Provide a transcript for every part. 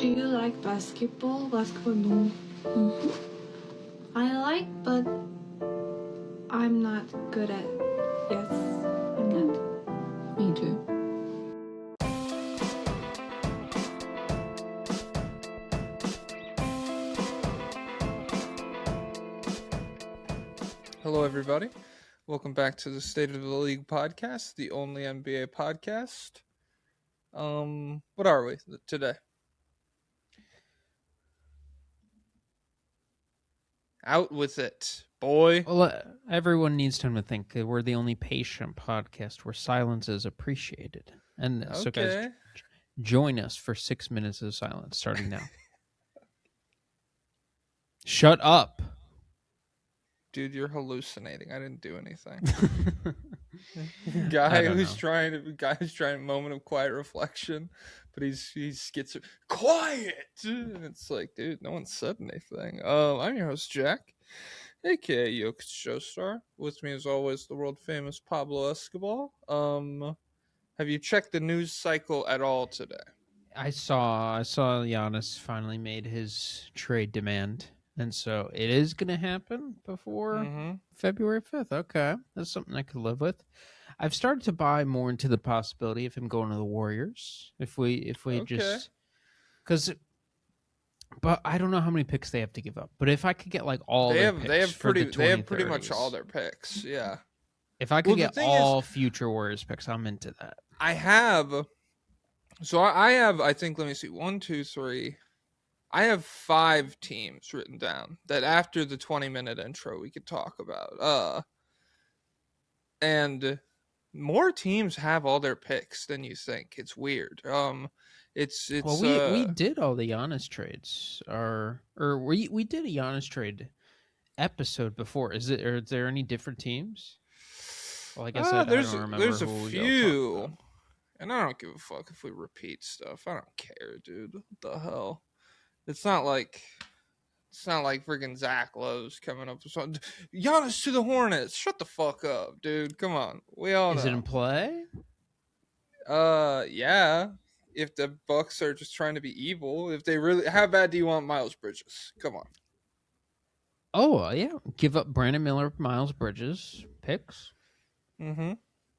Do you like basketball? Basketball, no. I like, but I'm not good at. Yes, I'm not. Me too. Hello, everybody. Welcome back to the State of the League podcast, the only NBA podcast. What are we today? Out with it, boy. Well, everyone needs time to think. We're the only patient podcast where silence is appreciated. And so, guys, join us for 6 minutes of silence starting now. Shut up. Dude, you're hallucinating. I didn't do anything. Guy who's trying a moment of quiet reflection, but he's schizophrenic. Quiet! And it's like, dude, no one said anything. I'm your host, Jack, aka joestar. With me, as always, the world famous Pablo Escobar. Have you checked the news cycle at all today? I saw Giannis finally made his trade demand. And so it is going to happen before February 5th. Okay. That's something I could live with. I've started to buy more into the possibility of him going to the Warriors. If we just... But I don't know how many picks they have to give up. But if I could get like all their picks they have pretty 2030s, much all their picks, yeah. If I could get all future Warriors picks, I'm into that. I have... So I have, I think, let me see, 1, 2, 3... I have 5 teams written down that after the 20-minute intro we could talk about. And more teams have all their picks than you think. It's weird. It's well, we did all the Giannis trades, or we did a Giannis trade episode before. Is there any different teams? Well, I guess I don't remember. There's a few, and I don't give a fuck if we repeat stuff. I don't care, dude. What the hell? It's not like freaking Zach Lowe's coming up with something. Giannis to the Hornets. Shut the fuck up, dude. Come on. We all know. Is it in play? Yeah. If the Bucks are just trying to be evil, if they really, how bad do you want Miles Bridges? Come on. Oh yeah, give up Brandon Miller, Miles Bridges picks.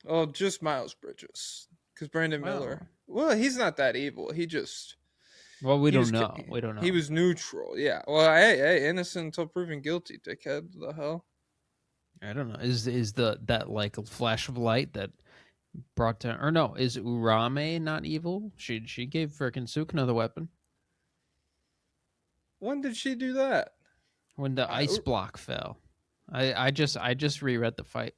Oh, just Miles Bridges, because Brandon Miller. Well, he's not that evil. He just. Well, we don't know. He was neutral. Yeah. Well, hey, innocent until proven guilty, dickhead. The hell? I don't know. Is that like a flash of light that brought down, or no? Is Urame not evil? She gave frickin' Sukuna the weapon. When did she do that? When the ice block fell. I just reread the fight.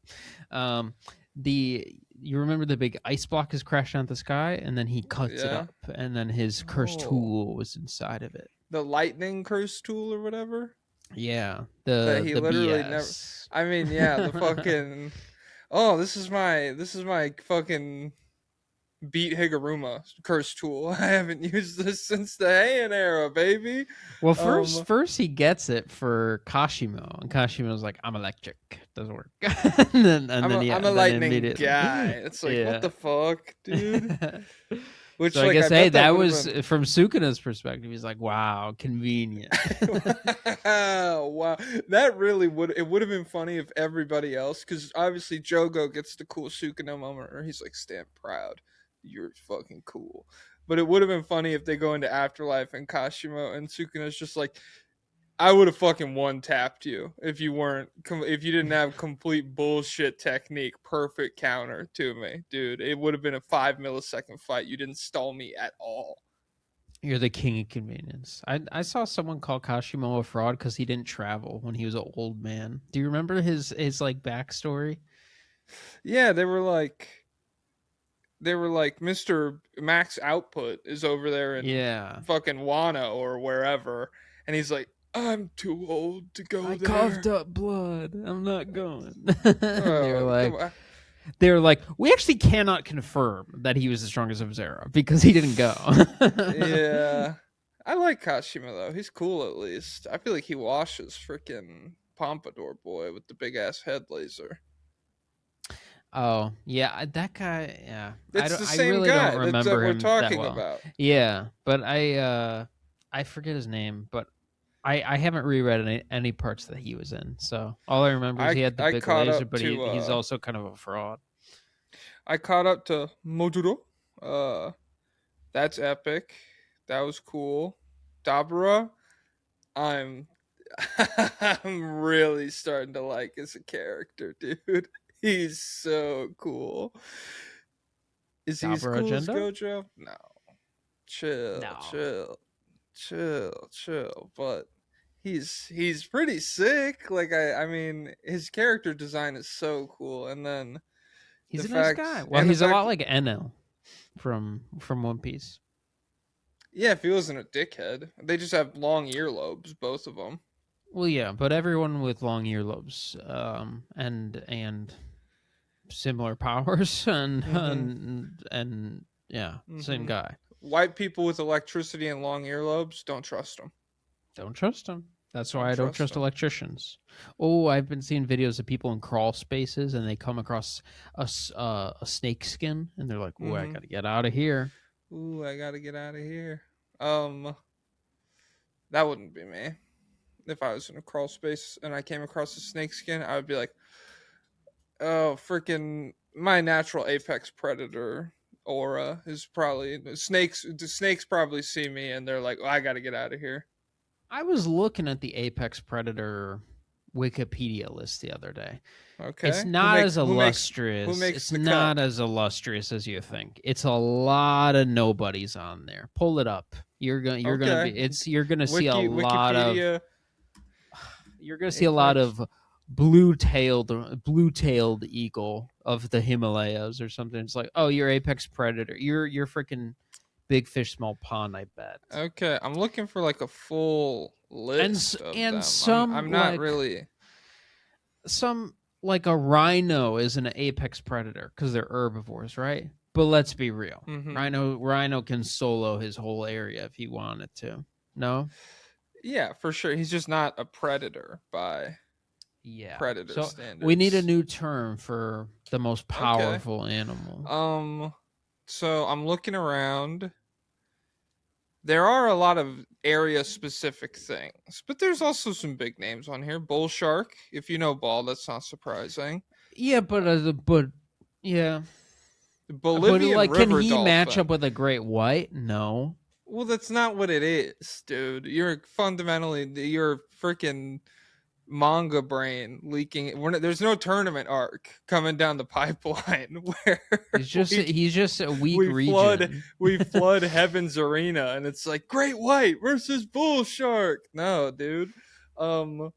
You remember the big ice block is crashing out the sky, and then he cuts it up, and then his cursed tool was inside of it. The lightning cursed tool or whatever? Yeah. He literally BS. never. I mean, yeah, the fucking. Oh, this is my fucking beat Higuruma cursed tool. I haven't used this since the Heian era, baby. Well, first he gets it for Kashimo, and Kashimo's like, "I'm electric, doesn't work." I'm a lightning guy. It's like, what the fuck, dude? Which, so I guess, hey, that was from Sukuna's perspective. He's like, "Wow, convenient." Wow, that really would have been funny if everybody else, because obviously Jogo gets the cool Sukuna moment, or he's like, "Stand proud. You're fucking cool." But it would have been funny if they go into Afterlife and Kashimo and Sukuna's just like, I would have fucking one-tapped you if you didn't have complete bullshit technique, perfect counter to me, dude. It would have been a 5-millisecond fight. You didn't stall me at all. You're the king of convenience. I saw someone call Kashimo a fraud because he didn't travel when he was an old man. Do you remember his like backstory? Yeah, they were like, Mr. Max Output is over there in fucking Wano or wherever, and he's like, I'm too old to go there. I coughed up blood. I'm not going. They're like, we actually cannot confirm that he was the strongest of Zero because he didn't go. Yeah. I like Kashima, though. He's cool, at least. I feel like he washes freaking Pompadour Boy with the big-ass head laser. Oh, yeah, that guy, yeah. That's the same guy. Don't remember that's what we're talking that well. about. Yeah, but I I forget his name, but I haven't reread any parts that he was in. So all I remember is he had the I big caught laser, up but to he's also kind of a fraud. I caught up to Mojuro. That's epic. That was cool. Dabura, I'm I'm really starting to like as a character, dude. He's so cool. Is he as Dabra cool as Agenda? Gojo? No. Chill, No. chill, chill. But he's pretty sick. Like I mean, his character design is so cool, and then He's a nice guy. Well, the he's a lot fact, like Enel from One Piece. yeah, if he wasn't a dickhead, they just have long earlobes, both of them. Well, yeah, but everyone with long earlobes, and similar powers, and Mm-hmm. and yeah, same Mm-hmm. guy. White people with electricity and long earlobes, don't trust them. Don't trust him. That's why Don't I don't trust trust them. electricians. Oh, I've been seeing videos of people in crawl spaces, and they come across a snake skin, and they're like, "Oh, I Mm-hmm. gotta get out of here." Ooh, I gotta get out of here. Um, that wouldn't be me. If I was in a crawl space and I came across a snake skin, I would be like, oh, freaking my natural apex predator aura is probably snakes. The snakes probably see me and they're like, oh, I gotta get out of here. I was looking at the apex predator Wikipedia list the other day. It's Okay, not as who illustrious. makes It's the cut? not as illustrious as you think. It's a lot of nobodies on there. Pull it up. Okay, You're gonna see a lot of Wikipedia apex. blue-tailed eagle of the Himalayas or something. It's like, oh, you're apex predator. You're freaking big fish, small pond. I bet. Okay, I'm looking for like a full list of And them. some I'm not really. like a rhino is an apex predator because they're herbivores, right? But let's be real. Mm-hmm. Rhino can solo his whole area if he wanted to. No? Yeah, for sure. He's just not a predator by Yeah. predator So we need a standards. new term for the most Okay. powerful animal. So I'm looking around. There are a lot of area specific things, but there's also some big names on here. Bull shark, if you know ball, that's not surprising. Yeah, but yeah. The But Bolivian like, can river he match up dolphin. with a great white? No. Well, that's not what it is, dude. You're fundamentally you're freaking manga brain leaking. There's no tournament arc coming down the pipeline where we He's just a weak we flood region. we flood Heaven's Arena and it's like Great White versus Bull Shark. No, dude. So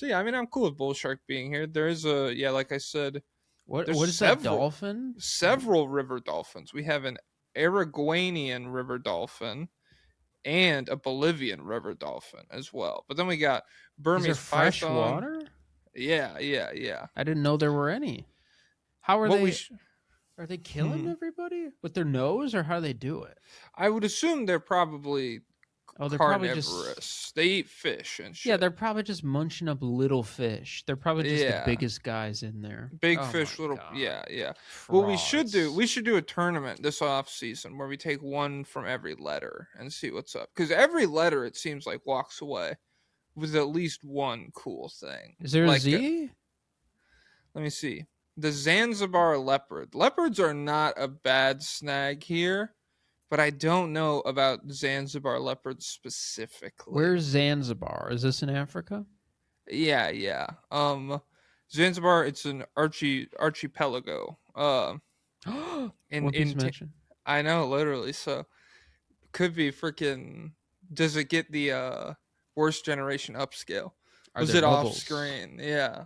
yeah, I mean I'm cool with Bull Shark being here. There is like I said, there's What is that dolphin? several river dolphins. We have an Araguanian river dolphin and a Bolivian river dolphin as well. But then we got These are Burmese fresh python. water? Yeah. I didn't know there were any. How are What we they? sh- Are they killing everybody with their nose, or how do they do it? I would assume they're probably Oh, they're probably just carnivorous. They eat fish and yeah, shit. they're probably just munching up little fish. They're probably just the Yeah. biggest guys in there. Big Oh fish, my little god, yeah. What frauds! we should do a tournament this off season where we take one from every letter and see what's up. Because every letter it seems like walks away with at least one cool thing. Is there a Like Z? let me see. The Zanzibar leopard. Leopards are not a bad snag here, but I don't know about Zanzibar leopards specifically. Where's Zanzibar? Is this in Africa? Yeah. Zanzibar, it's an archipelago. In One Piece mention. I know, literally. So could be freaking. Does it get the worst generation upscale? Are Was there it off bubbles? screen? Yeah.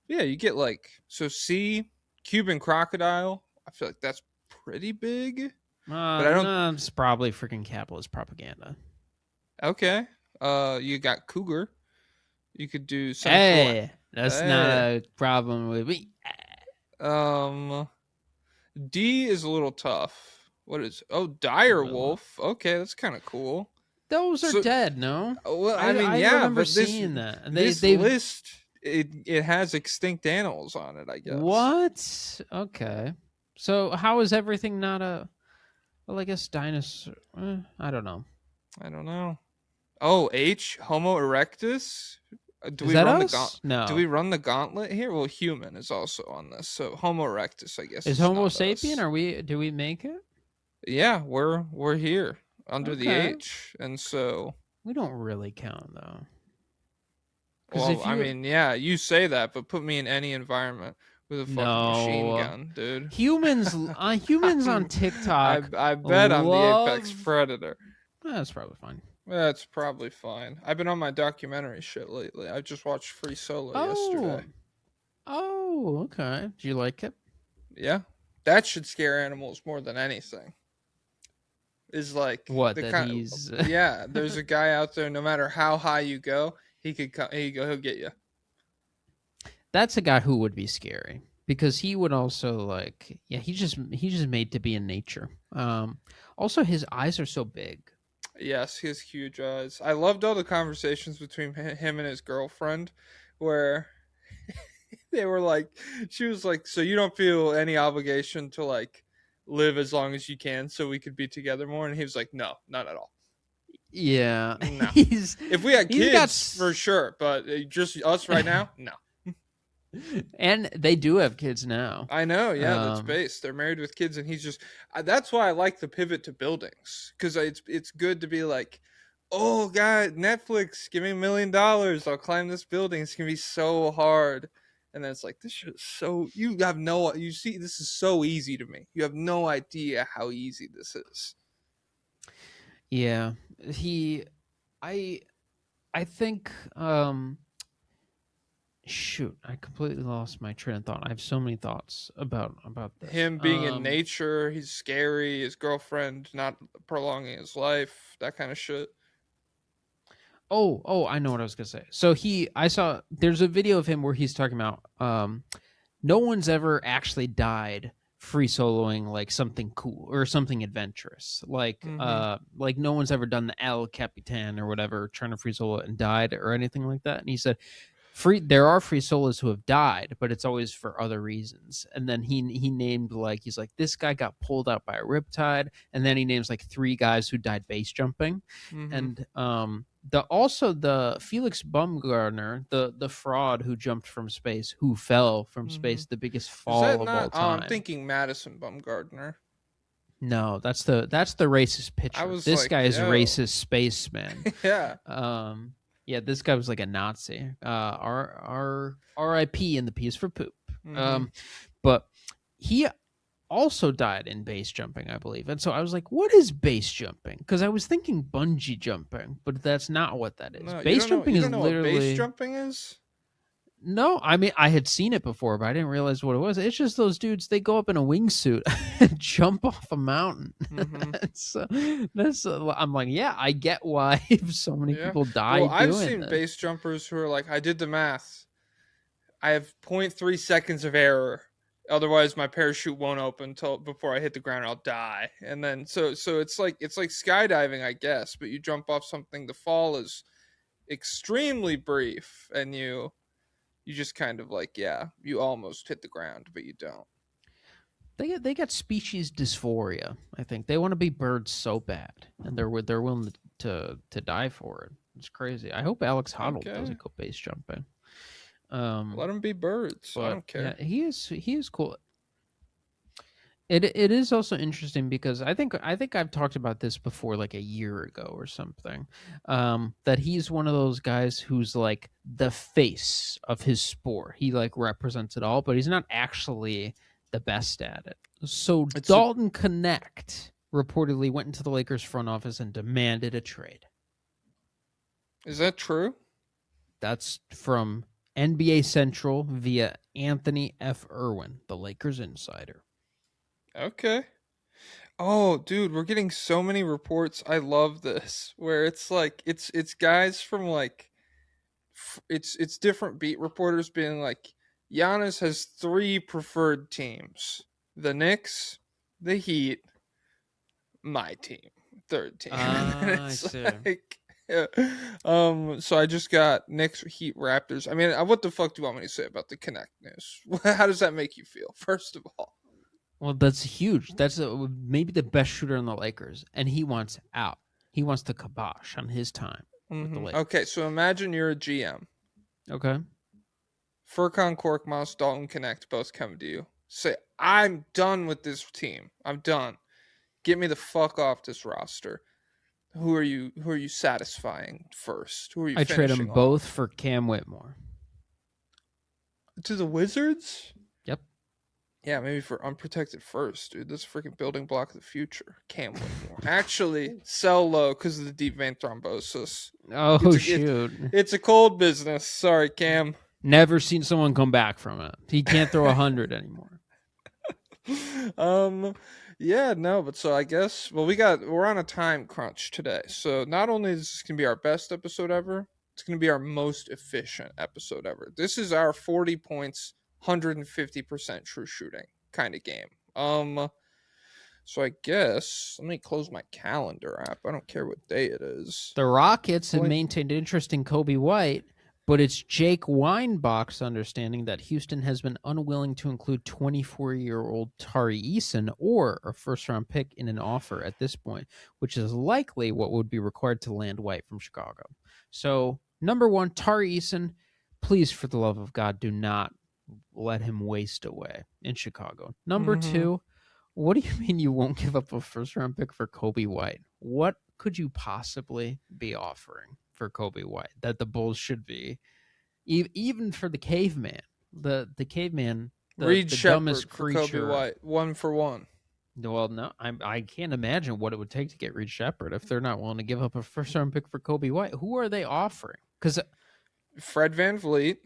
Yeah, you get like so. C Cuban crocodile. I feel like that's pretty big, but I don't. No, it's probably freaking capitalist propaganda. Okay. You got cougar. You could do central. Hey, that's not Hey. a problem with me. Um. D is a little tough. What is? Oh, dire Gorilla. wolf. Okay, that's kind of cool. Those are So, dead, no? well, I mean, I yeah, remember but seeing that. And this they've list it has extinct animals on it. I guess. what? Okay. So how is everything not a? Well, I guess dinosaur. I don't know. I don't know. Oh, H, Homo erectus. Do Is we that run us? Do No. we run the gauntlet here? Well, human is also on this, so Homo erectus, I guess, Is is Homo not sapien? us. Do we make it? Yeah, we're here under the Okay. H, and so We don't really count though. Because well, if I you mean, yeah, you say that, but put me in any environment with a fucking machine no gun, dude. humans on TikTok I bet I'm the apex love. predator. That's probably fine. That's probably fine. I've been on my documentary shit lately. I just watched Free Solo Oh, yesterday. okay. Do you like it? Yeah, that should scare animals more than anything. Is like What the that kind. he's? Yeah, there's a guy out there. No matter how high you go, he could come. He'll get you. That's a guy who would be scary because he would also like. Yeah, he's just made to be in nature. Also, his eyes are so big. Yes, he has huge eyes. I loved all the conversations between him and his girlfriend, where they were like, she was like, "So you don't feel any obligation to like live as long as you can, so we could be together more?" And he was like, "No, not at all. Yeah, No. he's If we had he's got kids, for sure, but just us right now, no." and they do have kids now. I know, yeah, that's Um, based. They're married with kids, and he's just. That's why I like the pivot to buildings, because it's good to be like, oh god, Netflix, give me $1 million, I'll climb this building. It's gonna be so hard, and then it's like this shit is so. You see, this is so easy to me. You have no idea how easy this is. yeah, he, I, I think. Shoot, I completely lost my train of thought. I have so many thoughts about this. Him being in nature, he's scary. His girlfriend not prolonging his life, that kind of shit. Oh, I know what I was gonna say. So I saw there's a video of him where he's talking about no one's ever actually died free soloing like something cool or something adventurous. Like no one's ever done the El Capitan or whatever, trying to free solo and died or anything like that. And he said there are free solos who have died, but it's always for other reasons. And then he named like he's like this guy got pulled out by a riptide, and then he names like 3 guys who died base jumping. And the Felix Baumgartner, the fraud who jumped from space, who fell from space, the biggest Is that fall of all not? Oh, I'm time. thinking Madison Bumgardner. No, that's the racist I pitcher. was This like, guy is yo. racist spaceman. Yeah. Yeah, this guy was like a Nazi. R.I.P. in the piece for poop. But he also died in base jumping, I believe. And so I was like, what is base jumping? Because I was thinking bungee jumping, but that's not what that is. No, base jumping you is don't know literally what base jumping is? No, I mean I had seen it before, but I didn't realize what it was. It's just those dudes, they go up in a wingsuit and jump off a mountain. So I'm like, yeah, I get why so many people die. Well, I've doing seen this. base jumpers who are like, I did the math. I have 0.3 seconds of error. Otherwise, my parachute won't open until before I hit the ground. I'll die. And then so it's like skydiving, I guess. But you jump off something. The fall is extremely brief, and you just kind of like, yeah, you almost hit the ground, but you don't. They get species dysphoria. I think they want to be birds so bad, and they're willing to die for it. It's crazy. I hope Alex Honnold doesn't go base jumping. Let them be birds. I don't care. Yeah, he is cool. It is also interesting because I think I've talked about this before, like a year ago or something. That he's one of those guys who's like the face of his sport. He like represents it all, but he's not actually the best at it. So Dalton Connect reportedly went into the Lakers front office and demanded a trade. Is that true? That's from NBA Central via Anthony F. Irwin, the Lakers insider. Okay. Oh, dude, we're getting so many reports. I love this. Where it's like it's guys from like it's different beat reporters being like Giannis has 3 preferred teams. The Knicks, the Heat, my team, third team. I see. Like, yeah. So I just got Knicks, Heat, Raptors. I mean, what the fuck do you want me to say about the Connect news? How does that make you feel? First of all. Well, that's huge. That's maybe the best shooter in the Lakers, and he wants out. He wants the kibosh on his time with the Lakers. Okay, so imagine you're a GM. Okay. Furkan Korkmaz, Dalton Connect both come to you. Say, I'm done with this team. I'm done. Get me the fuck off this roster. Who are you satisfying first? Who are you I trade them finishing both off? for Cam Whitmore. To the Wizards? Yep. Yeah, maybe for unprotected first, dude. That's a freaking building block of the future. Cam Whitmore. Actually, sell low because of the deep vein thrombosis. Oh, shoot. It's a cold business. Sorry, Cam. Never seen someone come back from it. He can't throw 100 anymore. Yeah, no, but so I guess we're on a time crunch today. So not only is this gonna be our best episode ever, it's gonna be our most efficient episode ever. This is our 40 points, 150% true shooting kind of game. So I guess let me close my calendar app. I don't care what day it is. The Rockets have maintained interest in Kobe White, but it's Jake Weinbach's understanding that Houston has been unwilling to include 24-year-old Tari Eason or a first-round pick in an offer at this point, which is likely what would be required to land White from Chicago. So, number one, Tari Eason, please, for the love of God, do not let him waste away in Chicago. Number two, what do you mean you won't give up a first-round pick for Kobe White? What could you possibly be offering for Kobe White that the Bulls should be, even for the caveman, the caveman, the dumbest creature? For Kobe White, 1 for 1. Well, no, I can't imagine what it would take to get Reed Shepherd if they're not willing to give up a first round pick for Kobe White. Who are they offering? Because Fred VanVleet.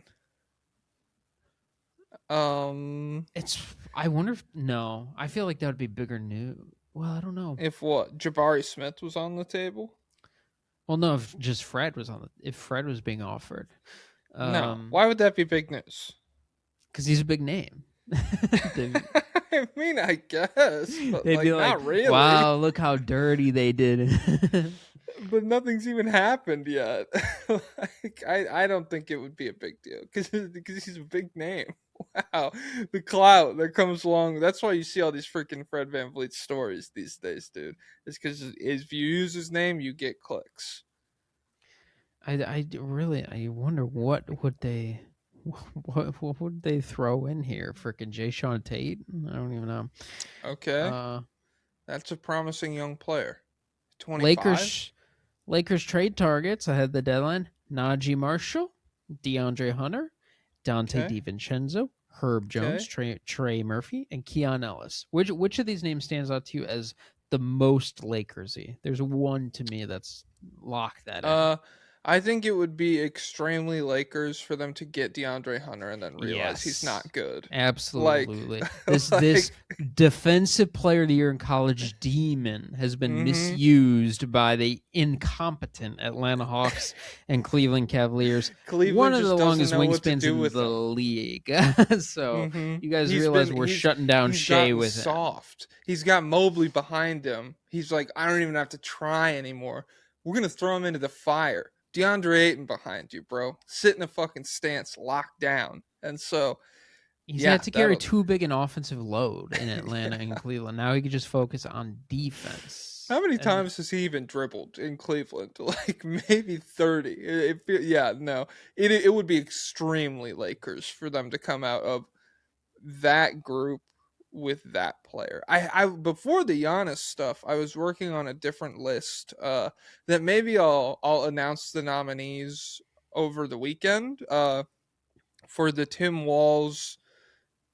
I wonder if I feel like that would be bigger news. Well, I don't know. If what? Jabari Smith was on the table? Well, no, if just Fred was if Fred was being offered. No. Why would that be big news? Because he's a big name. I mean, I guess. But they'd be like, not really. Wow, look how dirty they did it. But nothing's even happened yet. I don't think it would be a big deal because he's a big name. Wow, the clout that comes along. That's why you see all these freaking Fred VanVleet stories these days, dude. It's because if you use his name, you get clicks. I wonder what would they throw in here? Freaking Jay Sean Tate? I don't even know. Okay, that's a promising young player. 25? Lakers trade targets ahead of the deadline: Najee Marshall, DeAndre Hunter, Dante DiVincenzo, Herb Jones, Trey Murphy, and Keon Ellis. Which of these names stands out to you as the most Lakersy? There's one to me that's locked that in. I think it would be extremely Lakers for them to get DeAndre Hunter and then realize he's not good. Absolutely. This defensive player of the year in college demon has been misused by the incompetent Atlanta Hawks and Cleveland Cavaliers. One of the longest wingspans in the league. So you guys realize we're shutting down Shea with soft. He's got Mobley behind him. He's like, I don't even have to try anymore. We're going to throw him into the fire. DeAndre Ayton behind you, bro. Sit in a fucking stance, locked down. And so he's had to carry too big an offensive load in Atlanta and Cleveland. Now he can just focus on defense. How many times has he even dribbled in Cleveland? Like maybe 30. It would be extremely Lakers for them to come out of that group with that player. I before the Giannis stuff, I was working on a different list that maybe I'll announce the nominees over the weekend for the Tim Walz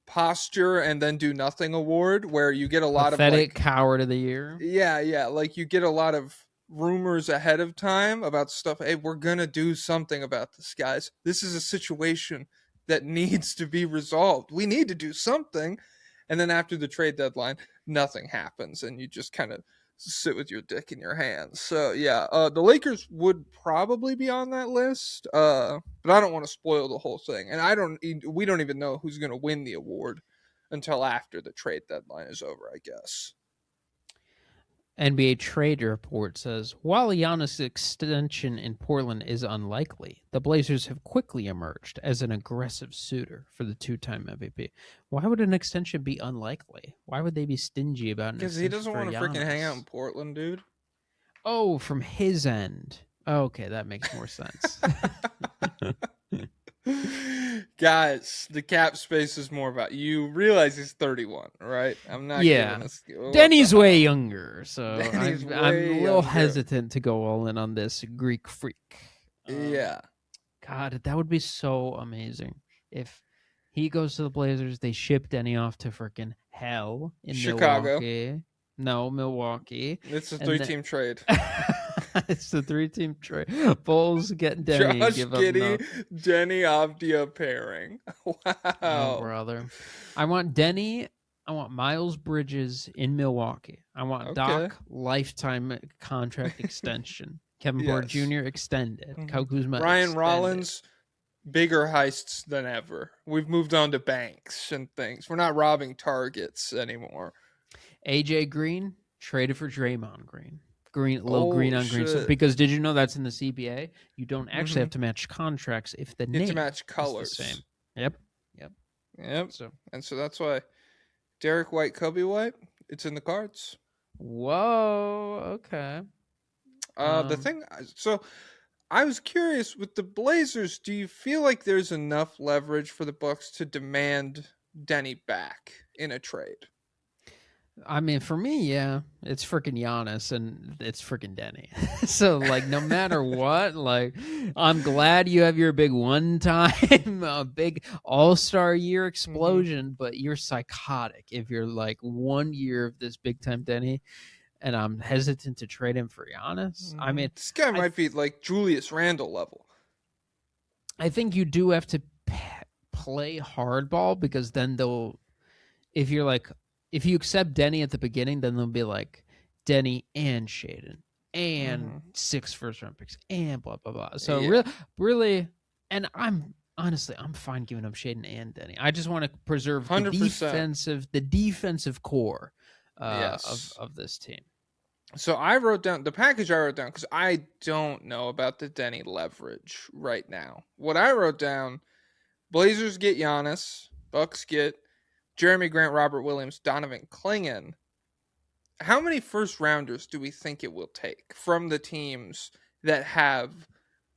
posture and then do nothing award, where you get a lot of pathetic coward of the year. Yeah, like you get a lot of rumors ahead of time about stuff. Hey, we're gonna do something about this, guys. This is a situation that needs to be resolved. We need to do something. And then after the trade deadline, nothing happens, and you just kind of sit with your dick in your hands. So yeah, the Lakers would probably be on that list, but I don't want to spoil the whole thing, and we don't even know who's going to win the award until after the trade deadline is over, I guess. NBA trade report says, while Giannis' extension in Portland is unlikely, the Blazers have quickly emerged as an aggressive suitor for the two-time MVP. Why would an extension be unlikely? Why would they be stingy about an extension? Because he doesn't want to freaking hang out in Portland, dude. Oh, from his end. Okay, that makes more sense. Guys, the cap space is more about you. Realize he's 31, right? I'm not Yeah. giving us what the Denny's way hell. younger, so Danny's I'm a way little younger. hesitant to go all in on this Greek freak. Yeah. God, that would be so amazing if he goes to the Blazers. They ship Denny off to freaking hell in Chicago. Milwaukee. No, Milwaukee. It's a And then 3-team trade. it's the 3-team trade. Bulls get Denny and Josh give up Giddey, nothing. Denny Avdia pairing. Oh, Wow. brother. I want Denny. I want Miles Bridges in Milwaukee. I want Okay. Doc lifetime contract extension. Kevin Porter Yes. Jr. extended. Kyle Kuzma Ryan extended. Rollins, bigger heists than ever. We've moved on to banks and things. We're not robbing targets anymore. AJ Green traded for Draymond Green. Little Oh, green on green. So, shit. because did you know that's in the CBA? You don't actually have Mhm. to match contracts if the You have name to match is colors. the same. Yep. Yep. So And so that's why Derek White, Kobe White, it's in the cards. whoa. Okay. The thing, so I was curious with the Blazers. Do you feel like there's enough leverage for the Bucks to demand Denny back in a trade? I mean, for me, yeah, it's freaking Giannis and it's freaking Denny. So, like, no matter what, like, I'm glad you have your big one-time, big all-star year explosion, but you're psychotic if you're like 1 year of this big-time Denny, and I'm hesitant to trade him for Giannis. I mean, This guy I might be like Julius Randle level. I think you do have to play hardball because then they'll if you're like if you accept Denny at the beginning, then they'll be like Denny and Shaden and 6 first-round picks and blah blah blah. So Yeah. really, and I'm honestly I'm fine giving up Shaden and Denny. I just want to preserve the 100%. defensive core Yes. of this team. So I wrote down the package I wrote down because I don't know about the Denny leverage right now. What I wrote down: Blazers get Giannis, Bucks get Jeremy Grant, Robert Williams, Donovan Clingan. How many first rounders do we think it will take from the teams that have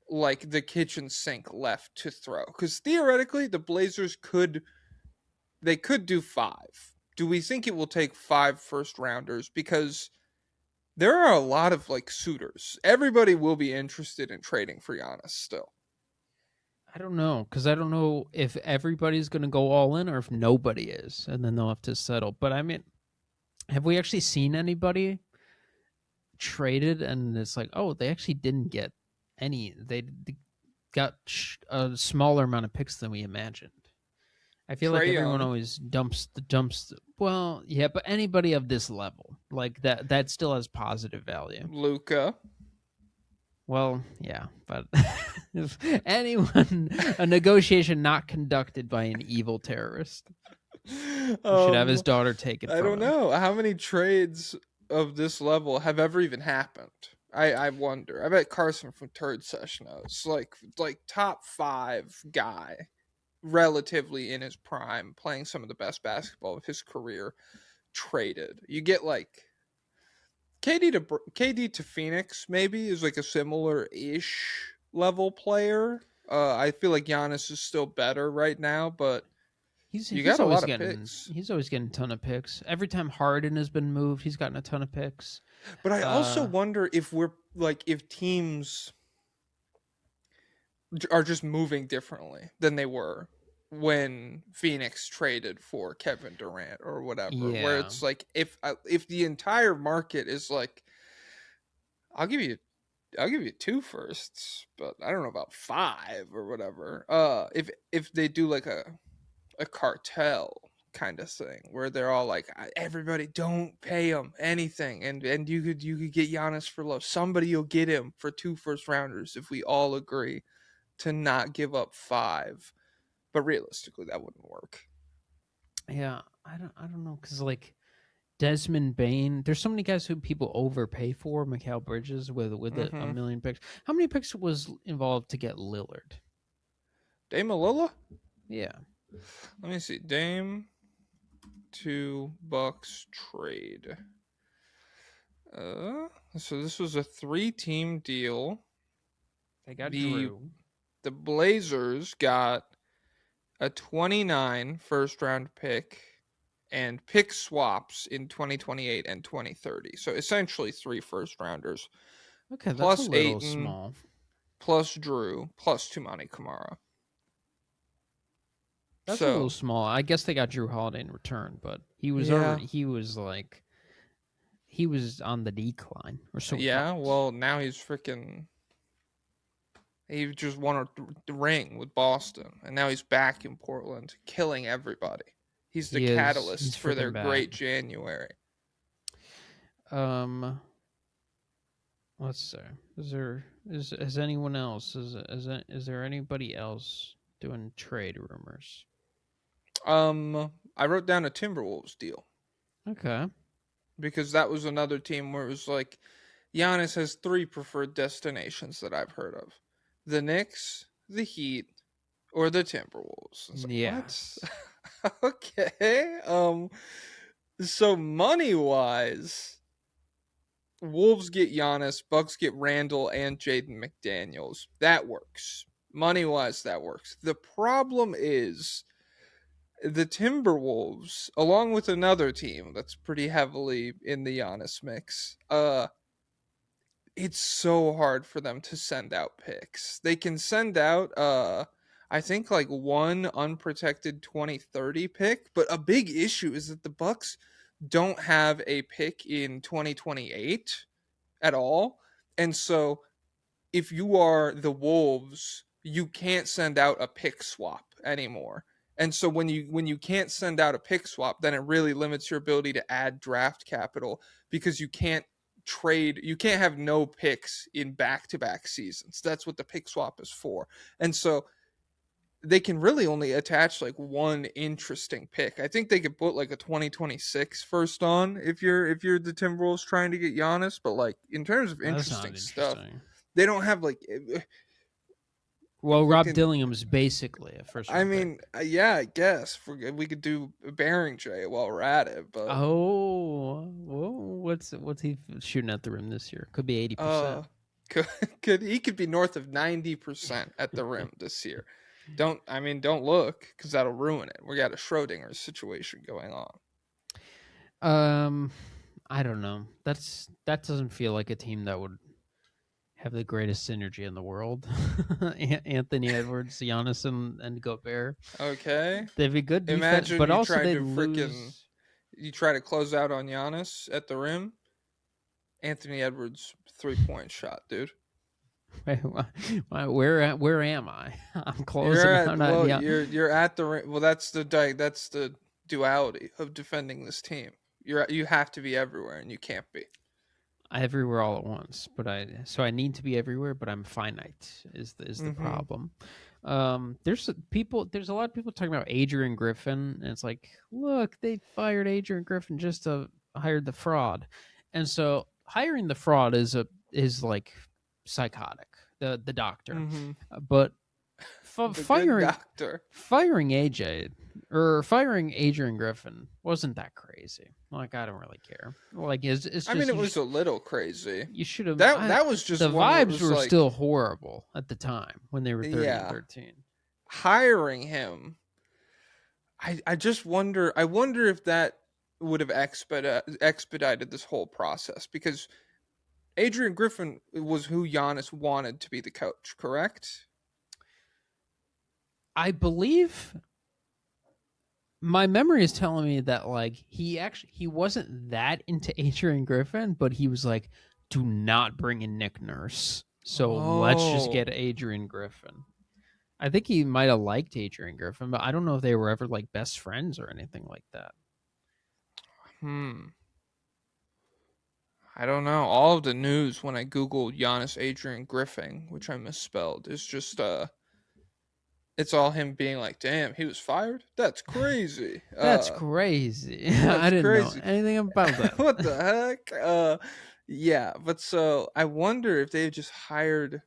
like the kitchen sink left to throw? Because theoretically, the Blazers could do 5. Do we think it will take 5 first rounders? Because there are a lot of like suitors. Everybody will be interested in trading for Giannis still. I don't know because I don't know if everybody's going to go all in or if nobody is, and then they'll have to settle. But I mean, have we actually seen anybody traded and it's like, oh, they actually didn't get any? They got a smaller amount of picks than we imagined. I feel like Trae everyone Young, always dumps. Well, yeah, but anybody of this level, like that still has positive value. Luka. Well, yeah, but if anyone, a negotiation not conducted by an evil terrorist should have his daughter taken I from don't him. know how many trades of this level have ever even happened. I wonder. I bet Carson from Third Session knows. Like top 5 guy, relatively in his prime, playing some of the best basketball of his career, traded. You get like KD to Phoenix maybe is like a similar ish level player. I feel like Giannis is still better right now, but you got a lot of picks. He's always getting a ton of picks. Every time Harden has been moved, he's gotten a ton of picks. But I also wonder if we're like if teams are just moving differently than they were when Phoenix traded for Kevin Durant or whatever. Yeah. Where it's like if the entire market is like, I'll give you 2 firsts, but I don't know about 5 or whatever. If they do like a cartel kind of thing where they're all like, everybody don't pay him anything, and you could get Giannis for low. Somebody will get him for 2 first rounders if we all agree to not give up 5. But realistically, that wouldn't work. Yeah, I don't know because like Desmond Bain, there's so many guys who people overpay for. Mikal Bridges with a million picks. How many picks was involved to get Lillard? Dame Lillard? Yeah. Let me see. Dame to Bucks trade. So this was a 3-team deal. They got The Drew. the Blazers got a 29 first round pick and pick swaps in 2028 and 2030. So essentially 3 first rounders Okay, that's a plus little Aiton small. plus Drew plus Tumani Kamara. That's a little So small. I guess they got Drew Holiday in return, but he was yeah, already he was on the decline, or so we yeah. thought. Well, now he just won a ring with Boston, and now he's back in Portland, killing everybody. He's the He's catalyst for their freaking back. great January. Let's see. Is anyone else? Is there anybody else doing trade rumors? I wrote down a Timberwolves deal Okay. because that was another team where it was like Giannis has 3 preferred destinations that I've heard of: the Knicks, the Heat, or the Timberwolves. It's like, Yes. what? Okay. So money wise, Wolves get Giannis, Bucks get Randall and Jaden McDaniels. That works. Money wise, that works. The problem is the Timberwolves, along with another team that's pretty heavily in the Giannis mix, it's so hard for them to send out picks. They can send out I think like one unprotected 2030 pick, but a big issue is that the Bucks don't have a pick in 2028 at all. And so if you are the Wolves, you can't send out a pick swap anymore. And so when you can't send out a pick swap, then it really limits your ability to add draft capital because you can't have no picks in back-to-back seasons. That's what the pick swap is for. And so they can really only attach like one interesting pick. I think they could put like a 2026 first on if you're the Timberwolves trying to get Giannis, but like in terms of That's not interesting stuff, interesting. they don't have like Well, Rob fucking. Dillingham's basically a first I round mean, pick. yeah, I guess we could do Bearing J while we're at it, but Oh, whoa, what's he shooting at the rim this year? Could be 80%. he could be north of 90% at the rim this year. Don't look because that'll ruin it. We got a Schrodinger situation going on. I don't know. That doesn't feel like a team that would have the greatest synergy in the world. Anthony Edwards, Giannis, and Gobert. Okay. They'd be good defense, Imagine but you also tried they to lose. you try to close out on Giannis at the rim. Anthony Edwards 3-point shot, dude. Wait, where am I? I'm closing You're at out. well, Yeah, you're at the rim. Well, that's the duality of defending this team. You have to be everywhere, and you can't be. everywhere all at once. But I need to be everywhere, but I'm finite. Is the problem? There's a lot of people talking about Adrian Griffin, and it's like, look, they fired Adrian Griffin just to hire the fraud, and so hiring the fraud is like psychotic. The doctor, Mm-hmm. but The good doctor. firing Adrian Griffin wasn't that crazy. Like, I don't really care. Like, it's just, I mean, it was a little crazy. you should have. That was just the one where it vibes was were like, still horrible at the time when they were 30 and 13. hiring him. I just wonder. I wonder if that would have expedited this whole process because Adrian Griffin was who Giannis wanted to be the coach, correct? I believe my memory is telling me that like he wasn't that into Adrian Griffin, but he was like, do not bring in Nick Nurse. So let's just get Adrian Griffin. I think he might have liked Adrian Griffin, but I don't know if they were ever like best friends or anything like that. I don't know. All of the news when I Googled Giannis Adrian Griffin, which I misspelled, is just it's all him being like, "Damn, he was fired. That's crazy. That's crazy. That's I didn't crazy. know anything about that. What the heck? Yeah, but so I wonder if they just hired.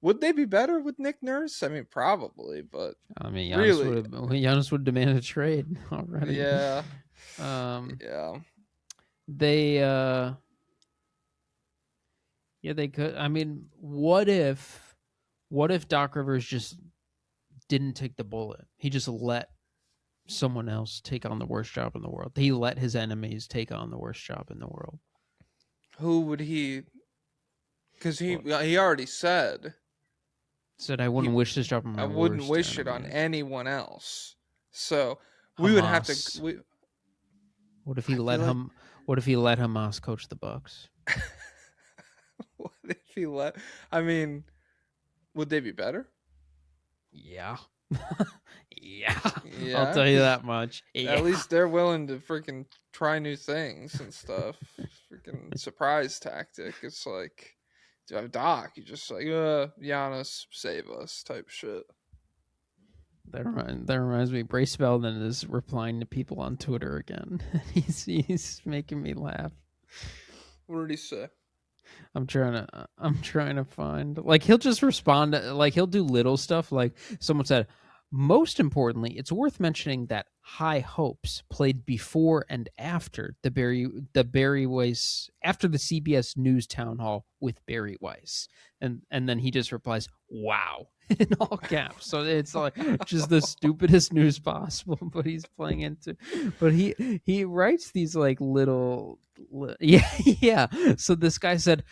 Would they be better with Nick Nurse? I mean, probably, but I mean, really, Giannis would demand a trade already. yeah, Um, yeah. they Yeah, they could. I mean, what if Doc Rivers just didn't take the bullet? He just let someone else take on the worst job in the world. He let his enemies take on the worst job in the world. Who would he? Because he Well, he already said said I he wouldn't wish this job on my I wouldn't worst wish it on enemies. anyone else. So we would have to. Hamas. We, What if I he let feel like him? What if he let Hamas coach the Bucks? what if he let? I mean, would they be better? Yeah. Yeah. I'll Yeah, tell you because that much. at Yeah. least they're willing to freaking try new things and stuff. Freaking surprise tactic. It's like, Doc, you just like, Giannis, save us type shit. That reminds me. Brace Belden is replying to people on Twitter again. he's making me laugh. What did he say? I'm trying to find, like, he'll just respond like he'll do little stuff, like someone said, most importantly, it's worth mentioning that High Hopes played before and after the Barry Weiss after the CBS News town hall with Barry Weiss. And then he just replies, wow, in all caps. So it's like just the stupidest news possible, but he's playing into, but he writes these like little yeah. Yeah. So this guy said,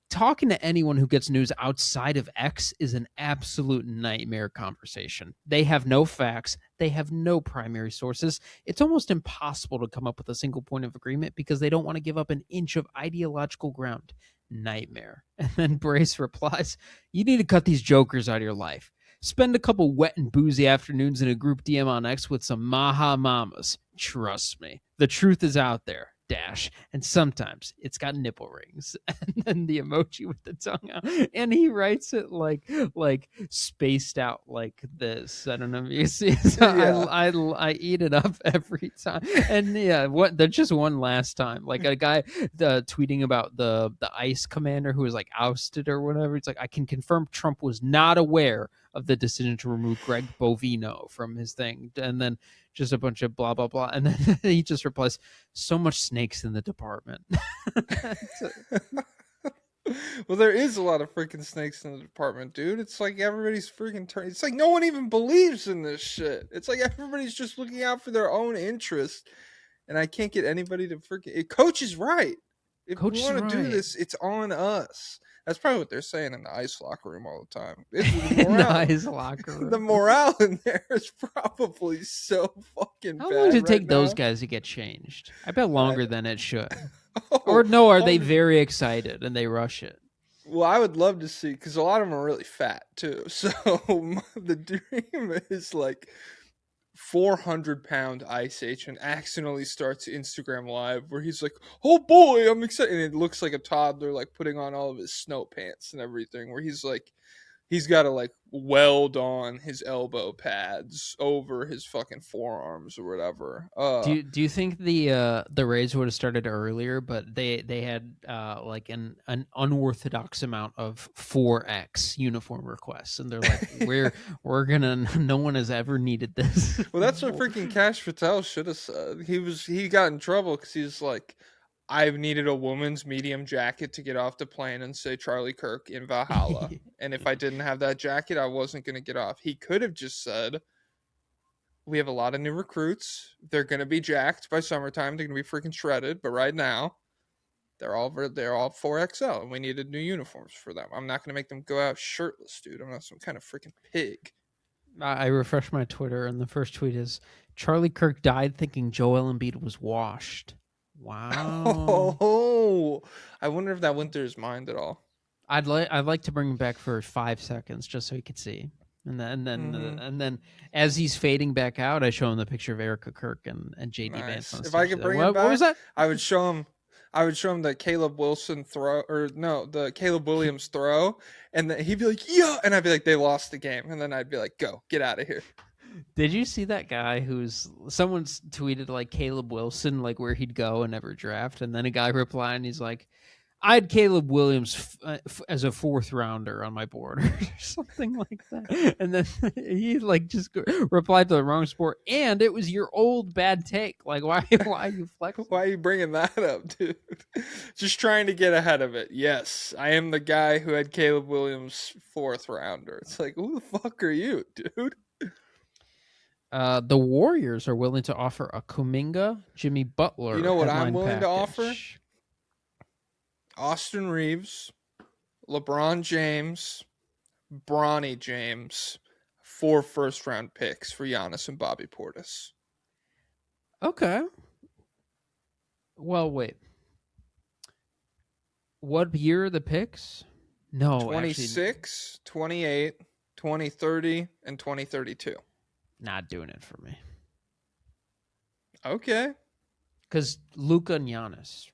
talking to anyone who gets news outside of X is an absolute nightmare conversation. They have no facts, they have no primary sources. It's almost impossible to come up with a single point of agreement because they don't want to give up an inch of ideological ground. Nightmare. And then Brace replies, you need to cut these jokers out of your life. Spend a couple wet and boozy afternoons in a group DM on X with some maha mamas. Trust me, the truth is out there. Dash, and sometimes it's got nipple rings, and then the emoji with the tongue out, and he writes it like spaced out like this. I don't know if you see. So Yeah. I eat it up every time, and yeah, what? There's just one last time, like a guy tweeting about the ICE commander who was like ousted or whatever. It's like, I can confirm Trump was not aware of the decision to remove Greg Bovino from his thing, and then just a bunch of blah blah blah, and then he just replies, so much snakes in the department. Well, there is a lot of freaking snakes in the department, dude. It's like everybody's freaking turn. It's like no one even believes in this shit. It's like everybody's just looking out for their own interest, and I can't get anybody to freaking. Coach is right. If Coach we is want to do right. this, it's on us. That's probably what they're saying in the ice locker room all the time. In the ICE locker room. The morale in there is probably so fucking How bad. long does it right take now. those guys to get changed? I bet longer than it should. Oh, Or no, are they 100 very excited and they rush it? Well, I would love to see, because a lot of them are really fat too. So the dream is like 400-pound Ice Agent accidentally starts Instagram Live where he's like, "Oh boy, I'm excited," and it looks like a toddler like putting on all of his snow pants and everything. Where he's like, he's got to like weld on his elbow pads over his fucking forearms or whatever. Do you think the Rays would have started earlier, but they had like an unorthodox amount of 4X uniform requests, and they're like, we're gonna, no one has ever needed this. Well, that's what freaking Cash Patel should have said. He got in trouble because he's like, I needed a woman's medium jacket to get off the plane and say Charlie Kirk in Valhalla. And if I didn't have that jacket, I wasn't going to get off. He could have just said, we have a lot of new recruits. They're going to be jacked by summertime. They're going to be freaking shredded. But right now, they're all 4XL, and we needed new uniforms for them. I'm not going to make them go out shirtless, dude. I'm not some kind of freaking pig. I refreshed my Twitter, and the first tweet is, Charlie Kirk died thinking Joel Embiid was washed. Wow. Oh, I wonder if that went through his mind at all. I'd like to bring him back for 5 seconds just so he could see, and then as he's fading back out, I show him the picture of Erica Kirk and JD Vance. If I could bring him back, what was that? I would show him the Caleb Wilson throw, or no, the Caleb Williams throw, and then he'd be like, "Yeah," and I'd be like, "They lost the game," and then I'd be like, "Go, get out of here." Did you see that guy someone's tweeted like Caleb Wilson, like where he'd go and never draft, and then a guy replied and he's like, I had Caleb Williams as a 4th rounder on my board or something like that, and then he like just replied to the wrong sport, and it was your old bad take. Like, why are you flexing? Why are you bringing that up, dude? Just trying to get ahead of it. Yes, I am the guy who had Caleb Williams 4th rounder. It's like, who the fuck are you, dude? The Warriors are willing to offer a Kuminga, Jimmy Butler. You know what I'm headline willing to offer? package. Austin Reeves, LeBron James, Bronny James, 4 first-round picks for Giannis and Bobby Portis. Okay. Well, wait. What year are the picks? No, 26, 28, 2030, and 2032. Not doing it for me. Okay. Because Luka and Giannis.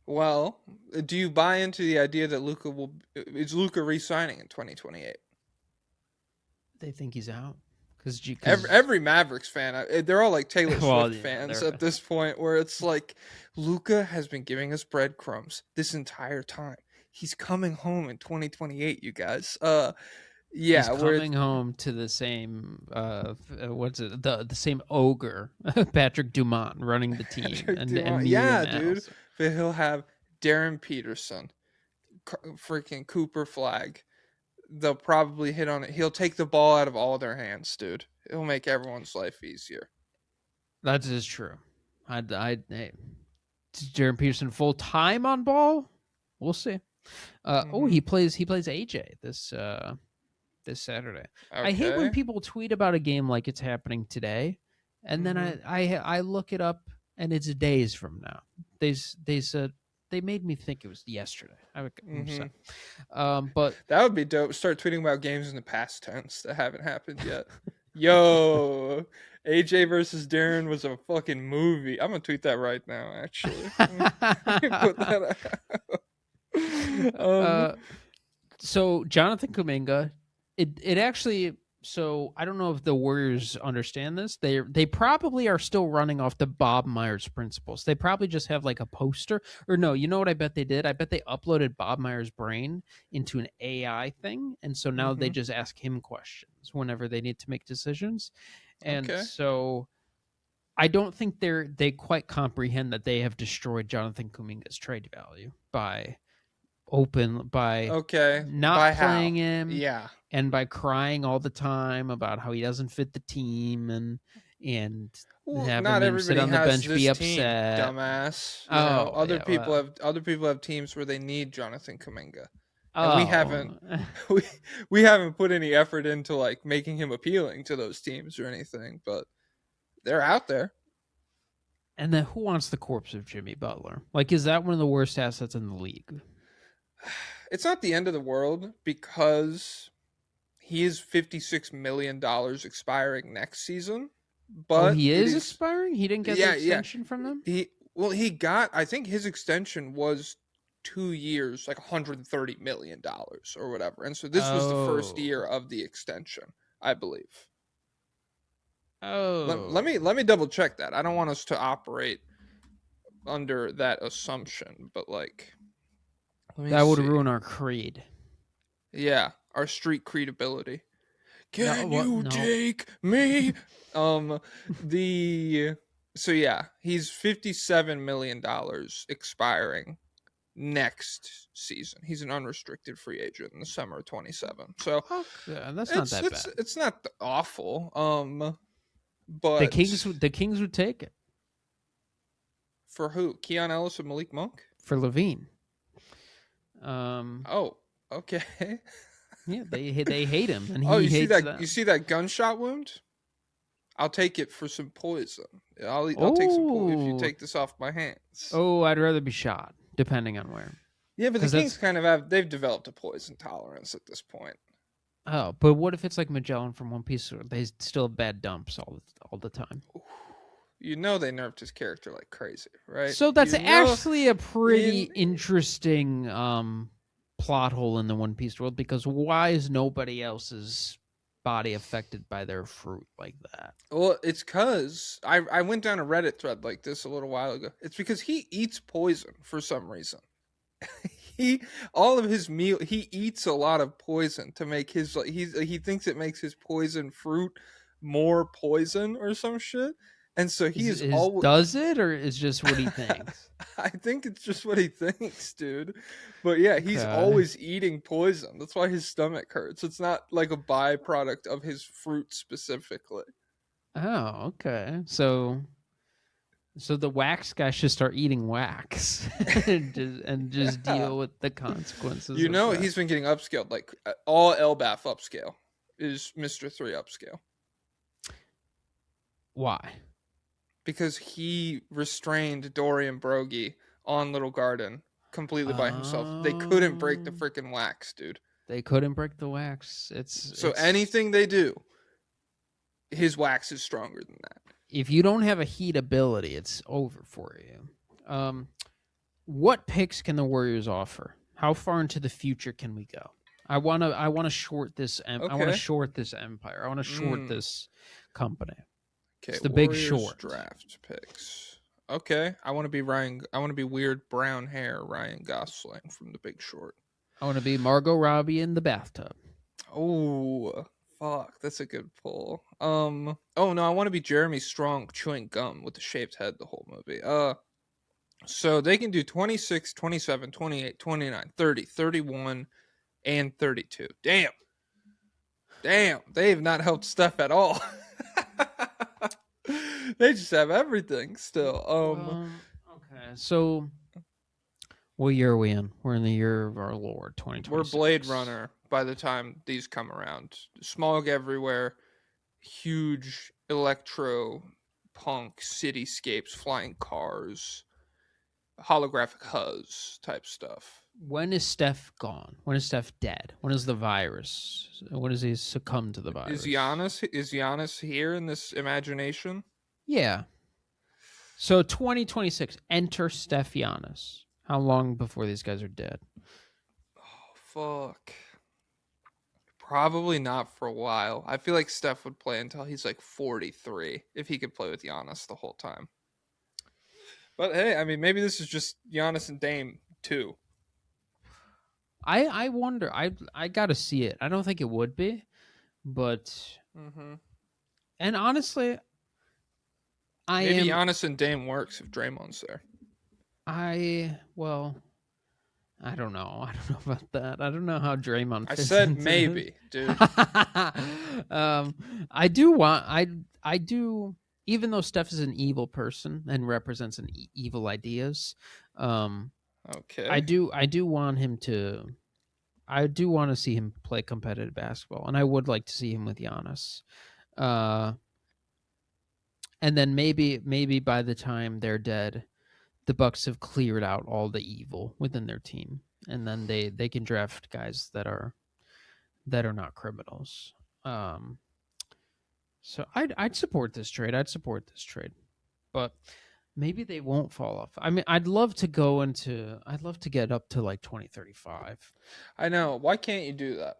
Well, do you buy into the idea that is Luka re-signing in 2028? They think he's out. Because every Mavericks fan, they're all like Taylor Swift yeah, fans at this point, where it's like Luka has been giving us breadcrumbs this entire time. He's coming home in 2028, you guys. Yeah, he's coming home to the same the same ogre, Patrick Dumont, running the team. and yeah, dude. But he'll have Darren Peterson, freaking Cooper Flag. They'll probably hit on it. He'll take the ball out of all their hands, dude. It'll make everyone's life easier. That is true. Hey, Darren Peterson full time on ball? We'll see. Oh, he plays AJ this Saturday. Okay. I hate when people tweet about a game like it's happening today, and then I look it up and it's days from now. They said they made me think it was yesterday. But that would be dope. Start tweeting about games in the past tense that haven't happened yet. Yo, AJ versus Darren was a fucking movie. I'm gonna tweet that right now. Actually, put that out. So Jonathan Kuminga, it actually. So I don't know if the Warriors understand this. They probably are still running off the Bob Myers principles. They probably just have like a poster. Or no, you know what I bet they did? I bet they uploaded Bob Myers' brain into an AI thing. And so now they just ask him questions whenever they need to make decisions. And so I don't think they quite comprehend that they have destroyed Jonathan Kuminga's trade value by not playing him. Yeah. And by crying all the time about how he doesn't fit the team and having him sit on the bench, be upset, team, dumbass. Other people have teams where they need Jonathan Kuminga, and we haven't put any effort into like making him appealing to those teams or anything, but they're out there. And then who wants the corpse of Jimmy Butler? Like, is that one of the worst assets in the league? It's not the end of the world because he is $56 million expiring next season. But he is expiring? He didn't get the extension from them? He got, I think his extension was 2 years, like $130 million or whatever. And so this was the first year of the extension, I believe. Let me double check that. I don't want us to operate under that assumption, but like that would ruin our creed. Yeah, our street creedability. Can you take me? He's $57 million expiring next season. He's an unrestricted free agent in the summer of 27. So that's not that bad. It's not awful. But the Kings would take it. For who? Keon Ellis and Malik Monk? For Levine. Oh, okay. Yeah, they hate him, and you see that them. You see that gunshot wound? I'll take it for some poison. I'll take some poison if you take this off my hands. Oh, I'd rather be shot, depending on where. Yeah, but the Kings they've developed a poison tolerance at this point. Oh, but what if it's like Magellan from One Piece? They still have bad dumps all the time. You know they nerfed his character like crazy, right? So that's actually a pretty interesting plot hole in the One Piece world, because why is nobody else's body affected by their fruit like that? Well, it's because I went down a Reddit thread like this a little while ago. It's because he eats poison for some reason. he all of his meal he eats a lot of poison to make his like he thinks it makes his poison fruit more poison or some shit. And so he is always Does it, or is just what he thinks? I think it's just what he thinks, dude. But yeah, he's Okay. always eating poison. That's why his stomach hurts. It's not like a byproduct of his fruit specifically. Oh, okay. So the wax guy should start eating wax and just Yeah. deal with the consequences You of know, that. he's been getting upscaled. Like all LBAF upscale is Mr. 3 upscale Why? because he restrained Dorian Brogy on Little Garden completely by himself. They couldn't break the Um, freaking wax, dude. they couldn't break the wax. So It's anything they do, his wax is stronger than that. if you don't have a heat ability, it's over for you. What picks can the Warriors offer? How far into the future can we go? I wanna short this. I want to Okay. short this empire. I want to short this company. Okay, It's the Big Warriors Short. draft picks. Okay, I want to be Ryan. I want to be weird brown hair Ryan Gosling from The Big Short. I want to be Margot Robbie in the bathtub. Oh, fuck, that's a good pull. Oh no, I want to be Jeremy Strong chewing gum with the shaved head the whole movie. So they can do 26, 27, 28, 29, 30, 31, and 32. Damn. They have not helped Steph at all. They just have everything still. Well, okay. So, what year are we in? We're in the year of our Lord, 2026. We're Blade Runner by the time these come around. Smog everywhere, huge electro punk cityscapes, flying cars, holographic huzz type stuff. When is Steph gone? When is Steph dead? When is the virus? When does he succumb to the virus? Is Giannis here in this imagination? Yeah. So 2026, enter Steph Giannis. How long before these guys are dead? Oh, fuck. Probably not for a while. I feel like Steph would play until he's like 43 if he could play with Giannis the whole time. But hey, I mean, maybe this is just Giannis and Dame too. I wonder. I got to see it. I don't think it would be, but and honestly, Maybe Giannis and Dame works if Draymond's there. Well, I don't know. I don't know about that. I don't know how Draymond I fits said into maybe, dude. I do want. I do. Even though Steph is an evil person and represents an evil ideas, Okay. I do want him to. I do want to see him play competitive basketball, and I would like to see him with Giannis. And then maybe by the time they're dead, the Bucks have cleared out all the evil within their team, and then they can draft guys that are not criminals. So I'd support this trade. But maybe they won't fall off. I mean, I'd love to get up to like 2035. I know. Why can't you do that?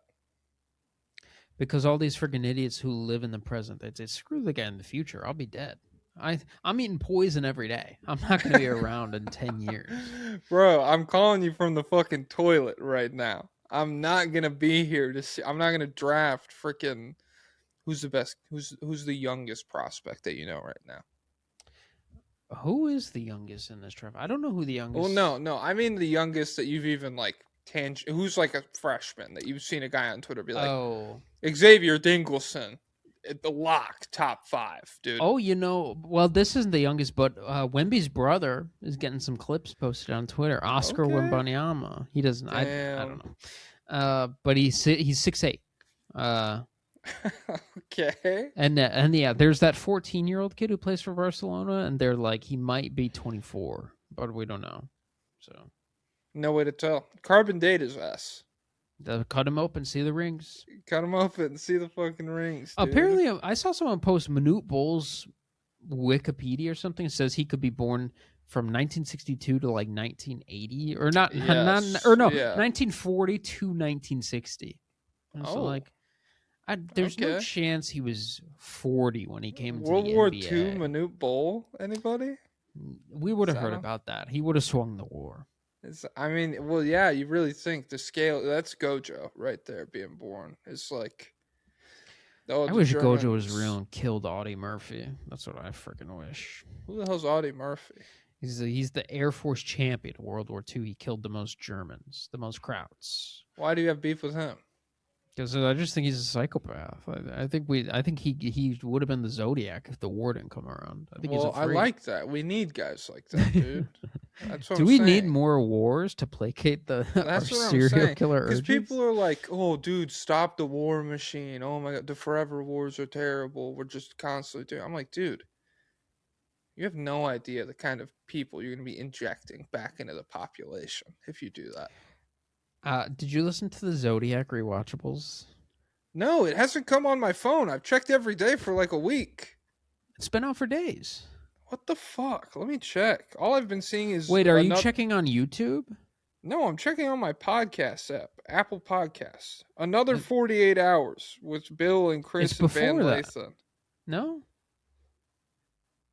Because all these freaking idiots who live in the present, they say, screw the guy in the future. I'll be dead. I'm eating poison every day. I'm not going to be around in 10 years. Bro, I'm calling you from the fucking toilet right now. I'm not going to be here to see. I'm not going to draft freaking. Who's the best? Who's the youngest prospect that you know right now? Who is the youngest in this draft? I don't know who the youngest. Well, no. I mean the youngest that you've even like who's like a freshman that you've seen a guy on Twitter be like, Xavier Dingleson, at the lock top 5, dude. Oh, well, this isn't the youngest, but Wemby's brother is getting some clips posted on Twitter. Oscar Wembanyama. He doesn't. I don't know. But he's 6'8". Okay. And yeah, there's that 14-year-old kid who plays for Barcelona, and they're like, he might be 24, but we don't know. So no way to tell. Carbon date his ass. They'll cut him open, see the rings. Cut him open, see the fucking rings. Dude. Apparently, I saw someone post Manute Bol's Wikipedia or something. It says he could be born from 1962 to like 1980, or not, yes. 1940 to 1960. And so like. There's no chance he was 40 when he came to World the War NBA. II Manute Bol. Anybody? We would have heard about that. He would have swung the war. I mean, well, yeah, you really think the scale, that's Gojo right there being born. It's like, oh, I the wish Gojo was real Germans. and killed Audie Murphy. That's what I freaking wish. Who the hell's Audie Murphy? He's the Air Force champion of World War II. He killed the most Germans, the most Krauts. Why do you have beef with him? Because I just think he's a psychopath. I think he would have been the Zodiac if the war didn't come around. I think he's a Well, I freak. like that. We need guys like that, dude. That's what Do I'm we saying. need more wars to placate our That's what I'm serial saying. killer Because urges? people are like, "Oh, dude, stop the war machine. Oh my god, the forever wars are terrible. We're just constantly doing." I'm like, dude, you have no idea the kind of people you're going to be injecting back into the population if you do that. Did you listen to the Zodiac rewatchables? No, it hasn't come on my phone. I've checked every day for like a week. It's been out for days. What the fuck? Let me check. All I've been seeing is Wait, are you checking on YouTube? No, I'm checking on my podcast app, Apple Podcasts. Another 48 hours with Bill and Chris It's and Van before that. Lathan. No?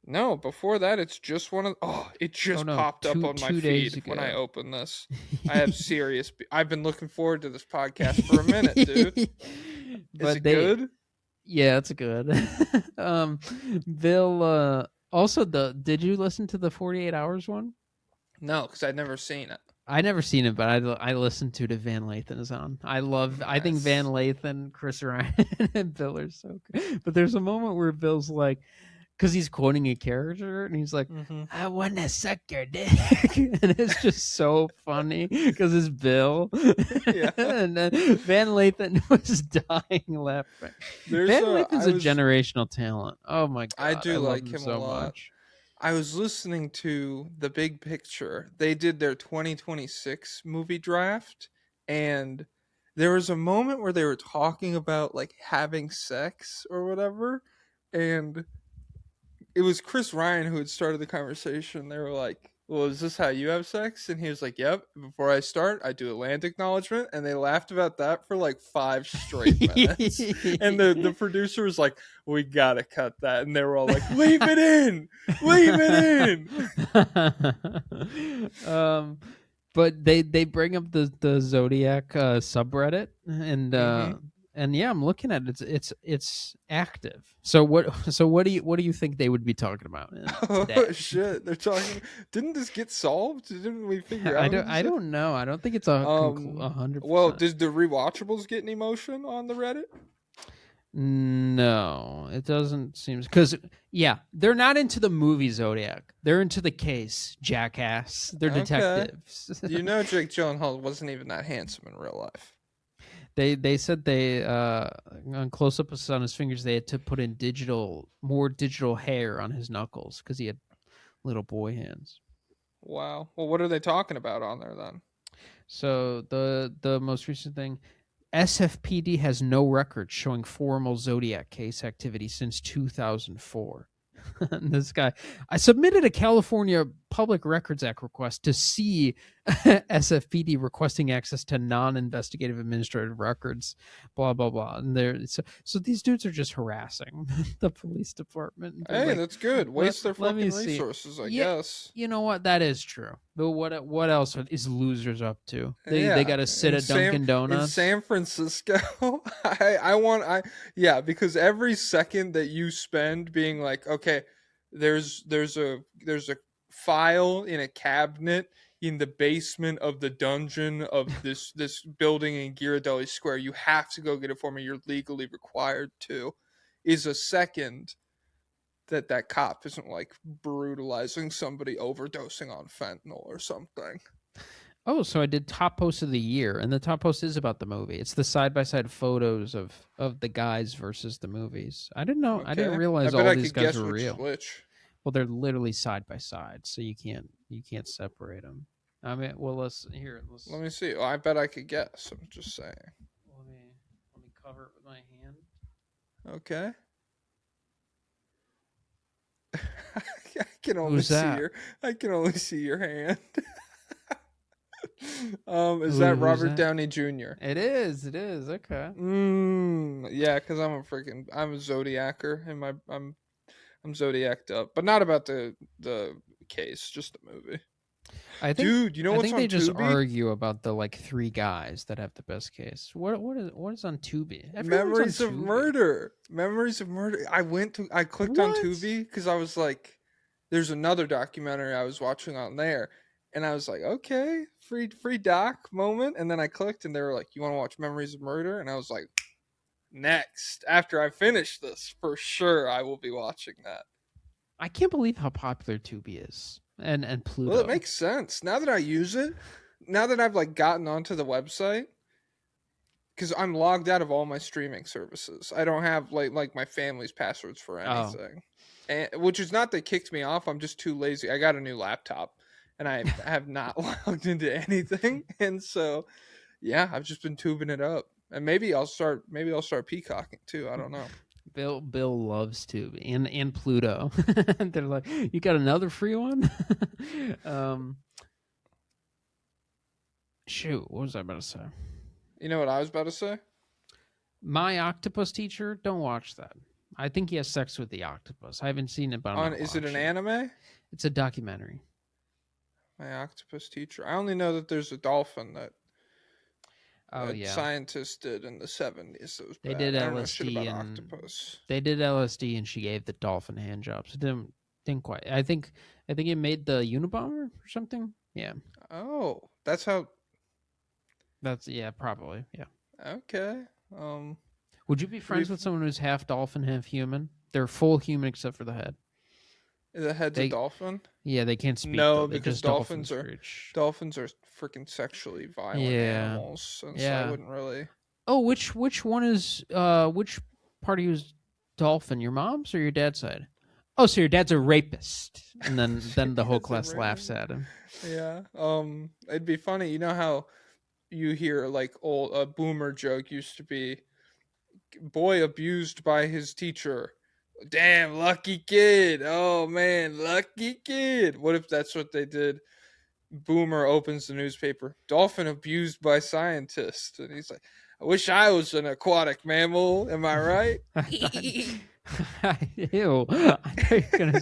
No, before that, it's just one of. Oh, it just popped up on my feed when I open this. I have serious. I've been looking forward to this podcast for a minute, dude. Is it good? Yeah, it's good. Bill. Also, did you listen to the 48 Hours one? No, because I'd never seen it. I never seen it, but I listened to it if Van Lathan is on. I think Van Lathan, Chris Ryan, and Bill are so good. But there's a moment where Bill's like, because he's quoting a character, and he's like, "I want to suck your dick," and it's just so funny because it's Bill, and then Van Lathan was dying laughing. Van Lathan's a generational talent. Oh my god, I do like him so a lot. much. I was listening to The Big Picture. They did their 2026 movie draft, and there was a moment where they were talking about like having sex or whatever, and it was Chris Ryan who had started the conversation. They were like, "Well, is this how you have sex?" And he was like, "Yep. Before I start, I do a land acknowledgement." And they laughed about that for like 5 straight minutes. And the producer was like, "We gotta cut that." And they were all like, "Leave it in, leave it in." But they bring up the Zodiac subreddit, and yeah, I'm looking at it. It's active. So what do you think they would be talking about today? Oh shit! They're talking. Didn't this get solved? Didn't we figure out? I don't know. I don't think it's 100%. Well, does the rewatchables get any motion on the Reddit? No, it doesn't seem, because they're not into the movie Zodiac. They're into the case, jackass. They're detectives. You know, Jake Gyllenhaal wasn't even that handsome in real life. They said on close-ups on his fingers, they had to put in more digital hair on his knuckles because he had little boy hands. Wow. Well, what are they talking about on there then? So the most recent thing, SFPD has no record showing formal Zodiac case activity since 2004. This guy, I submitted a California Public Records Act request to see SFPD requesting access to non-investigative administrative records, blah blah blah. And so these dudes are just harassing the police department. Hey, that's good. Waste their fucking resources, I guess. You know what? That is true. But what else is losers up to? They got to sit at Dunkin' Donuts in San Francisco. Because every second that you spend being like, okay, there's a file in a cabinet in the basement of the dungeon of this building in Ghirardelli Square. You have to go get it for me. You're legally required to. Is a second that cop isn't like brutalizing somebody overdosing on fentanyl or something. Oh, so I did top post of the year, and the top post is about the movie. It's the side-by-side photos of the guys versus the movies. I didn't know. Okay. I didn't realize all these guys were real. Well, they're literally side by side, so you can't separate them. I mean, well, let's. Let me see. Oh, I bet I could guess. I'm just saying. Let me cover it with my hand. Okay. I can only see your hand. Is that Robert Downey Jr.? It is. Okay. Yeah, because I'm a Zodiacer, and I'm Zodiaced up, but not about the case, just the movie. I think, Dude, you know I what's think on they just Tubi? argue about the like 3 guys that have the best case. What is on Tubi? Everyone's on Memories of Tubi. Murder. Memories of Murder. I clicked on What? Tubi because I was like, there's another documentary I was watching on there, and I was like, okay, free doc moment. And then I clicked, and they were like, you want to watch Memories of Murder? And I was like, next. After I finish this, for sure, I will be watching that. I can't believe how popular Tubi is, and Pluto. Well, it makes sense now that I use it. Now that I've like gotten onto the website, because I'm logged out of all my streaming services. I don't have like my family's passwords for anything, and which is not they kicked me off. I'm just too lazy. I got a new laptop, and I have not logged into anything, and so yeah, I've just been tubing it up. And maybe I'll start peacocking too. I don't know. Bill loves Tubi and Pluto. They're like, you got another free one? Shoot, what was I about to say? You know what I was about to say? My Octopus Teacher. Don't watch that. I think he has sex with the octopus. I haven't seen it, but Is it an anime? It's a documentary. My Octopus Teacher. I only know that there's a dolphin that scientists did in the 70s. That was They bad. did I don't know shit LSD about and octopus. they did LSD, and she gave the dolphin hand jobs. It didn't quite. I think it made the Unabomber or something. Yeah. Oh, that's how. That's probably yeah. Okay. Would you be friends with someone who's half dolphin, half human? They're full human except for the head. The head's a dolphin? Yeah, they can't speak. No, though. because dolphins are freaking sexually violent animals, and so I wouldn't really. Oh, which one is which part of you is dolphin? Your mom's or your dad's side? Oh, so your dad's a rapist, and then the whole class laughs at him. Yeah. It'd be funny. You know how you hear like a boomer joke used to be, boy abused by his teacher. Damn, lucky kid. Oh man, lucky kid. What if that's what they did? Boomer opens the newspaper. Dolphin abused by scientists. And he's like, I wish I was an aquatic mammal. Am I right? Ew. I thought you were gonna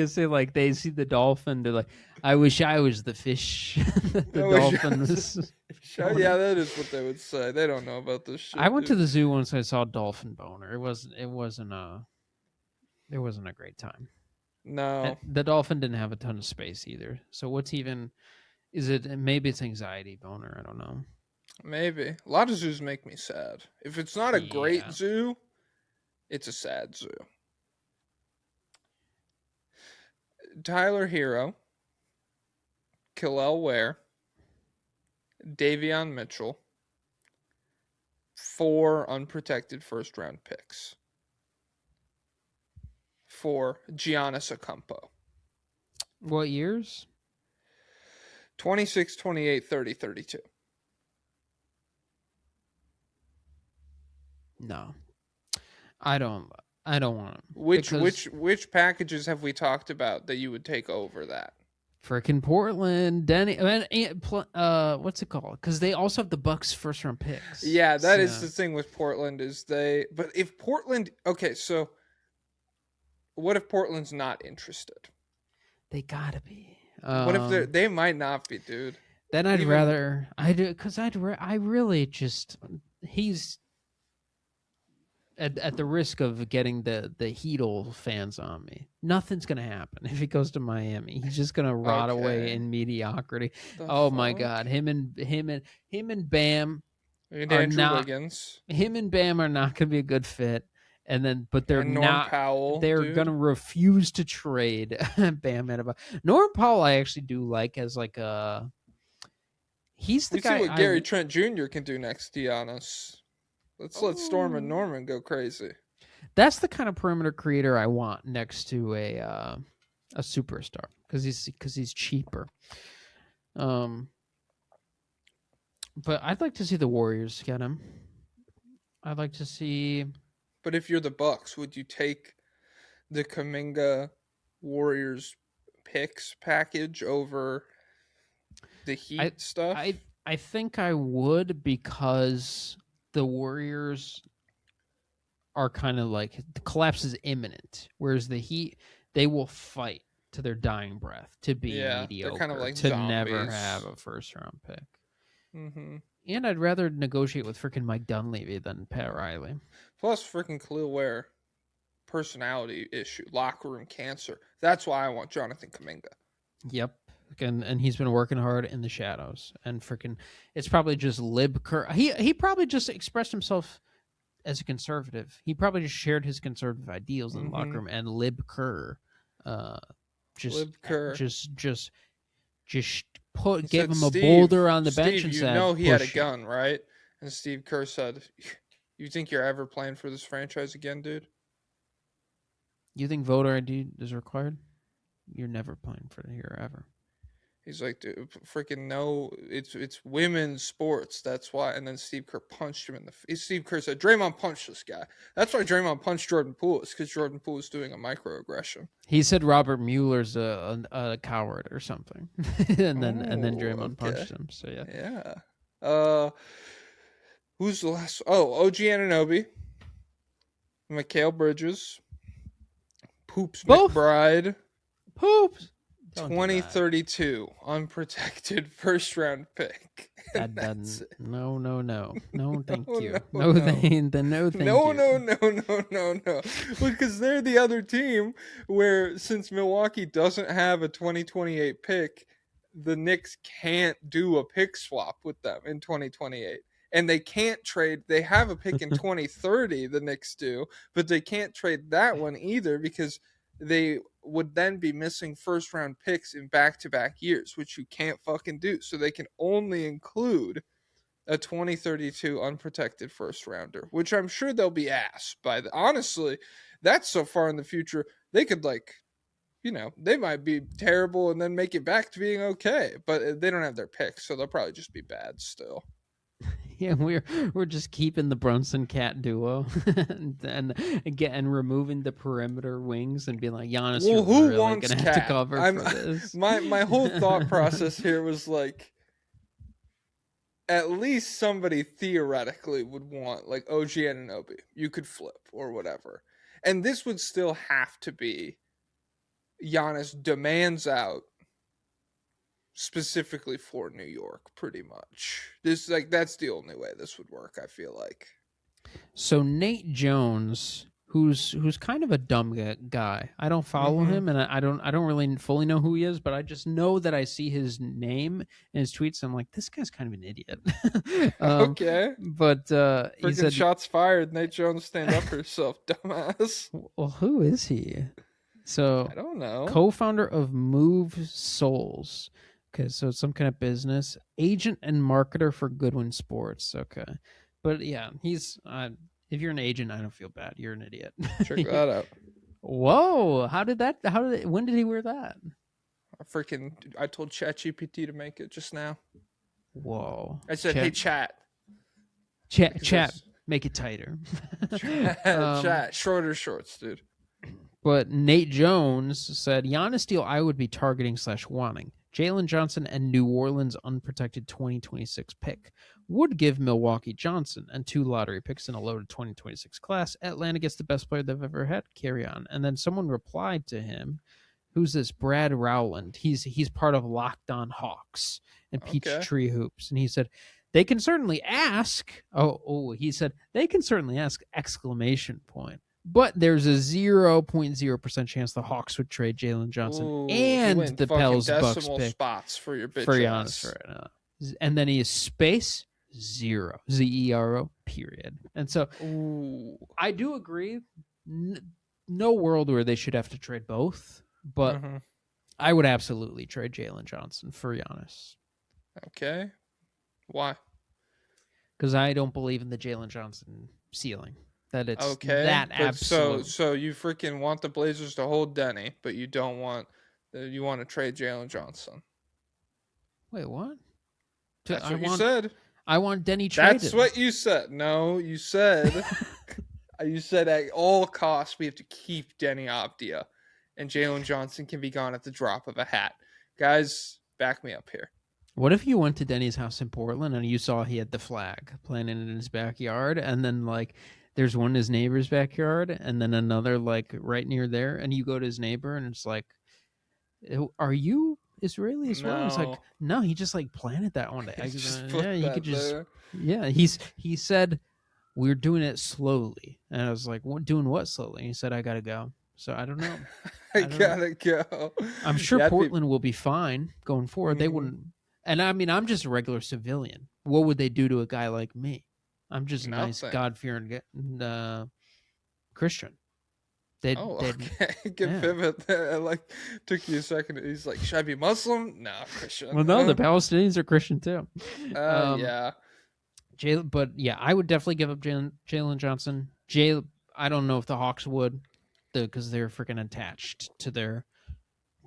say like they see the dolphin, they're like, I wish I was the fish. The dolphin was. Yeah, that is what they would say. They don't know about this shit. I went to the zoo once. I saw a dolphin boner. It wasn't a great time. No. And the dolphin didn't have a ton of space either. So what's even? Is it? Maybe it's anxiety boner. I don't know. Maybe. A lot of zoos make me sad. If it's not a great zoo, it's a sad zoo. Tyler Hero, Killel Ware, Davion Mitchell, 4 unprotected first-round picks for Giannis Acampo. What years? 26, 28, 30, 32. No. I don't want them. Which packages have we talked about that you would take over that? Frickin' Portland, Denny. What's it called? Because they also have the Bucks first round picks. Yeah, that is the thing with Portland is they. But if Portland, okay, so what if Portland's not interested? They gotta be. What if they might not be, dude? Then I'd rather I really just he's. At the risk of getting the Heedle fans on me, nothing's gonna happen if he goes to Miami. He's just gonna rot away in mediocrity. My God, him and Bam and Andrew Wiggins. Him and Bam are not gonna be a good fit. And then, but they're not. Powell, they're gonna refuse to trade Bam and Norm Powell. I actually do like as like a. He's the guy. See what Gary Trent Jr. can do next to Giannis. Let's let Storm and Norman go crazy. That's the kind of perimeter creator I want next to a superstar because he's cheaper. But I'd like to see the Warriors get him. I'd like to see. But if you're the Bucks, would you take the Kuminga Warriors picks package over the Heat stuff? I think I would because the Warriors are kind of like the collapse is imminent, whereas the Heat, they will fight to their dying breath to be Yeah, mediocre, they're kind of like to never zombies. have a first round pick. Mm-hmm. And I'd rather negotiate with freaking Mike Dunleavy than Pat Riley. Plus, freaking Khalil Ware, personality issue, locker room cancer. That's why I want Jonathan Kuminga. Yep. And he's been working hard in the shadows. And freaking, it's probably just Lib Kerr. He probably just expressed himself as a conservative. He probably just shared his conservative ideals in the locker room. And Lib Kerr, just gave him a boulder on the bench and you said, know he had a "Push it." gun, right? And Steve Kerr said, "You think you're ever playing for this franchise again, dude?" You think voter ID is required? You're never playing for here ever. He's like, dude, freaking no, it's women's sports. That's why. And then Steve Kerr punched him in the face. Steve Kerr said, Draymond punched this guy. That's why Draymond punched Jordan Poole, is because Jordan Poole was doing a microaggression. He said Robert Mueller's a coward or something, and then Draymond punched him. So yeah. Yeah. Who's the last? Oh, OG Anunoby, Mikal Bridges, Poops Both? McBride. Poops. 2032 unprotected first round pick. That doesn't. No. Thank you. No. Thank you. No. Because they're the other team where, since Milwaukee doesn't have a 2028 pick, the Knicks can't do a pick swap with them in 2028. And they can't trade. They have a pick in 2030, the Knicks do, but they can't trade that one either because they would then be missing first round picks in back-to-back years, which you can't fucking do. So they can only include a 2032 unprotected first rounder, which I'm sure they'll be asked by honestly, that's so far in the future. They could they might be terrible and then make it back to being okay, but they don't have their picks, so they'll probably just be bad still. Yeah, we're just keeping the Brunson cat duo and removing the perimeter wings and being like, Giannis, you're really gonna have to cover for this. My whole thought process here was like, at least somebody theoretically would want like OG Anunoby. You could flip or whatever, and this would still have to be Giannis demands out. Specifically for New York, pretty much. That's the only way this would work, I feel like. So Nate Jones, who's kind of a dumb guy. I don't follow him, and I don't really fully know who he is, but I just know that I see his name in his tweets. And I'm like, this guy's kind of an idiot. Okay, but he said, shots fired. Nate Jones, stand up for yourself, dumbass. Well, who is he? So I don't know. Co-founder of Move Souls. Okay, so it's some kind of business agent and marketer for Goodwin Sports. Okay, but yeah, he's. If you're an agent, I don't feel bad. You're an idiot. Check that out. Whoa! When did he wear that? I told ChatGPT to make it just now. Whoa! I said, "Hey, chat, make it tighter." Chat, shorter shorts, dude. But Nate Jones said Giannis deal I would be targeting / wanting. Jalen Johnson and New Orleans unprotected 2026 pick would give Milwaukee Johnson and 2 lottery picks in a loaded 2026 class. Atlanta gets the best player they've ever had. Carry on. And then someone replied to him, who's this? Brad Rowland. He's part of Locked On Hawks and Peachtree Hoops. And he said, they can certainly ask. He said, they can certainly ask ! But there's a 0.0% chance the Hawks would trade Jalen Johnson and the Pels Bucks pick spots for your bitch for Giannis right now. And then he is space 0, ZERO, period. And so I do agree. No world where they should have to trade both, but I would absolutely trade Jalen Johnson for Giannis. Okay. Why? Because I don't believe in the Jalen Johnson ceiling. That it's okay, that absolute. So you freaking want the Blazers to hold Denny, but you don't want you want to trade Jalen Johnson. Wait, what? That's what you said. I want Denny traded. That's what you said. No, you said you said at all costs we have to keep Denny Avdia, and Jalen Johnson can be gone at the drop of a hat. Guys, back me up here. What if you went to Denny's house in Portland and you saw he had the flag planted in his backyard, and then there's one in his neighbor's backyard, and then another right near there, and you go to his neighbor, and it's like, Are you Israeli as well? I was like, No. no, he just like planted that one day. He just Yeah, put you that could just, there. yeah. He said we're doing it slowly, and I was like, what, doing what slowly? And he said I gotta go. So I don't know. I I don't know. gotta go. I'm sure Yeah, Portland will be fine going forward. They Mhm. wouldn't. And I mean, I'm just a regular civilian. What would they do to a guy like me? I'm just a nice, Nothing. God-fearing Christian. They'd, Oh, they'd okay. Good yeah. pivot there. I like took you a second. He's like, should I be Muslim? Nah, Christian. Well, no, the Palestinians are Christian too. Yeah. But yeah, I would definitely give up Jalen Johnson. I don't know if the Hawks would, because they're freaking attached to their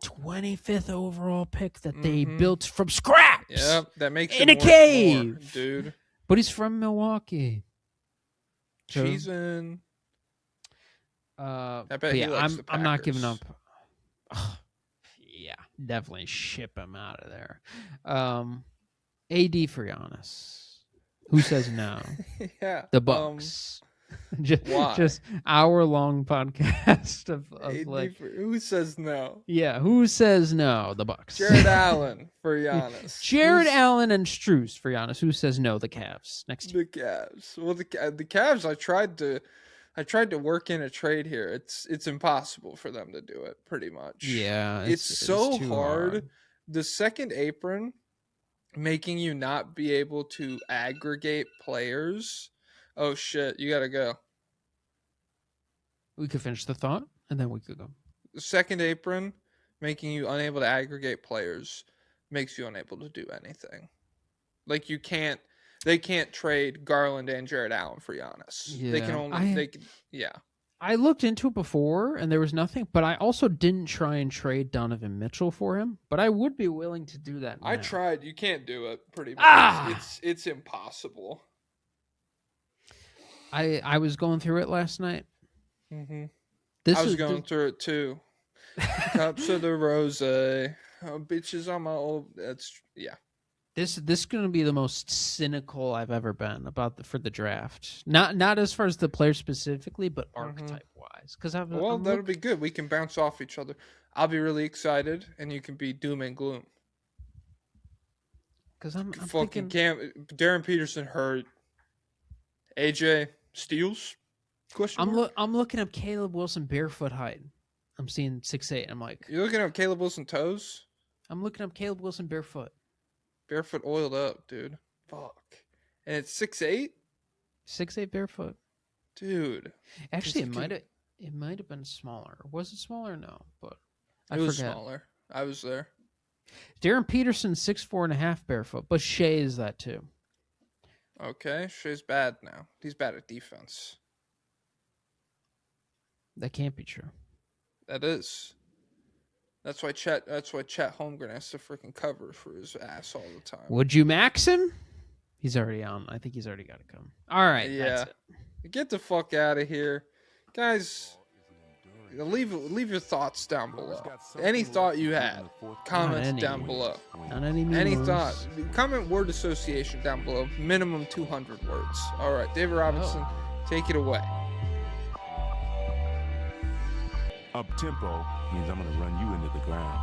25th overall pick that they built from scraps. Yeah, that makes in him a worth cave, more, dude. But he's from Milwaukee. So, Cheesin'. I bet he likes the I'm not giving Packers. up. Yeah, definitely ship him out of there. AD for Giannis. Who says no? Yeah. The Bucks. Why? Just hour-long podcast of like, who says no? Yeah, who says no? The Bucks. Jared Allen for Giannis. Jared Allen and Strus for Giannis. Who says no? The Cavs. Next year. The Cavs. Well, the Cavs. I tried to work in a trade here. It's impossible for them to do it. Pretty much. Yeah, it's so too hard. The second apron, making you not be able to aggregate players. Oh shit! You gotta go. We could finish the thought, and then we could go. The second apron, making you unable to aggregate players, makes you unable to do anything. Like they can't trade Garland and Jared Allen for Giannis. Yeah, they can only yeah. I looked into it before, and there was nothing. But I also didn't try and trade Donovan Mitchell for him. But I would be willing to do that now. I tried. You can't do it. Pretty much. It's impossible. I was going through it last night. Mm-hmm. I was going through it too. Cups of the rose. Bitches on my old. That's yeah. This is going to be the most cynical I've ever been for the draft. Not as far as the player specifically, but archetype wise. Because that'll be good. We can bounce off each other. I'll be really excited, and you can be doom and gloom. Because I'm fucking thinking, Darren Peterson hurt. AJ steals? Question mark? I'm looking up Caleb Wilson barefoot height. I'm seeing 6'8". I'm like, you're looking up Caleb Wilson toes? I'm looking up Caleb Wilson barefoot. Barefoot oiled up, dude. Fuck. And it's 6'8"? 6'8" barefoot. Dude. Actually, it might have been smaller. Was it smaller? No, but it was smaller. I was there. Darren Peterson 6'4.5" barefoot, but Shea is that too. Okay, Shea's bad now. He's bad at defense. That can't be true. That is. That's why Chet Holmgren has to freaking cover for his ass all the time. Would you max him? He's already on. I think he's already got to come. All right. Yeah. That's it. Get the fuck out of here. Guys, leave your thoughts down below. Any thought you had, comments down below. Not any thought. Comment word association down below. Minimum 200 words. All right, David Robinson, take it away. Up tempo means I'm going to run you into the ground.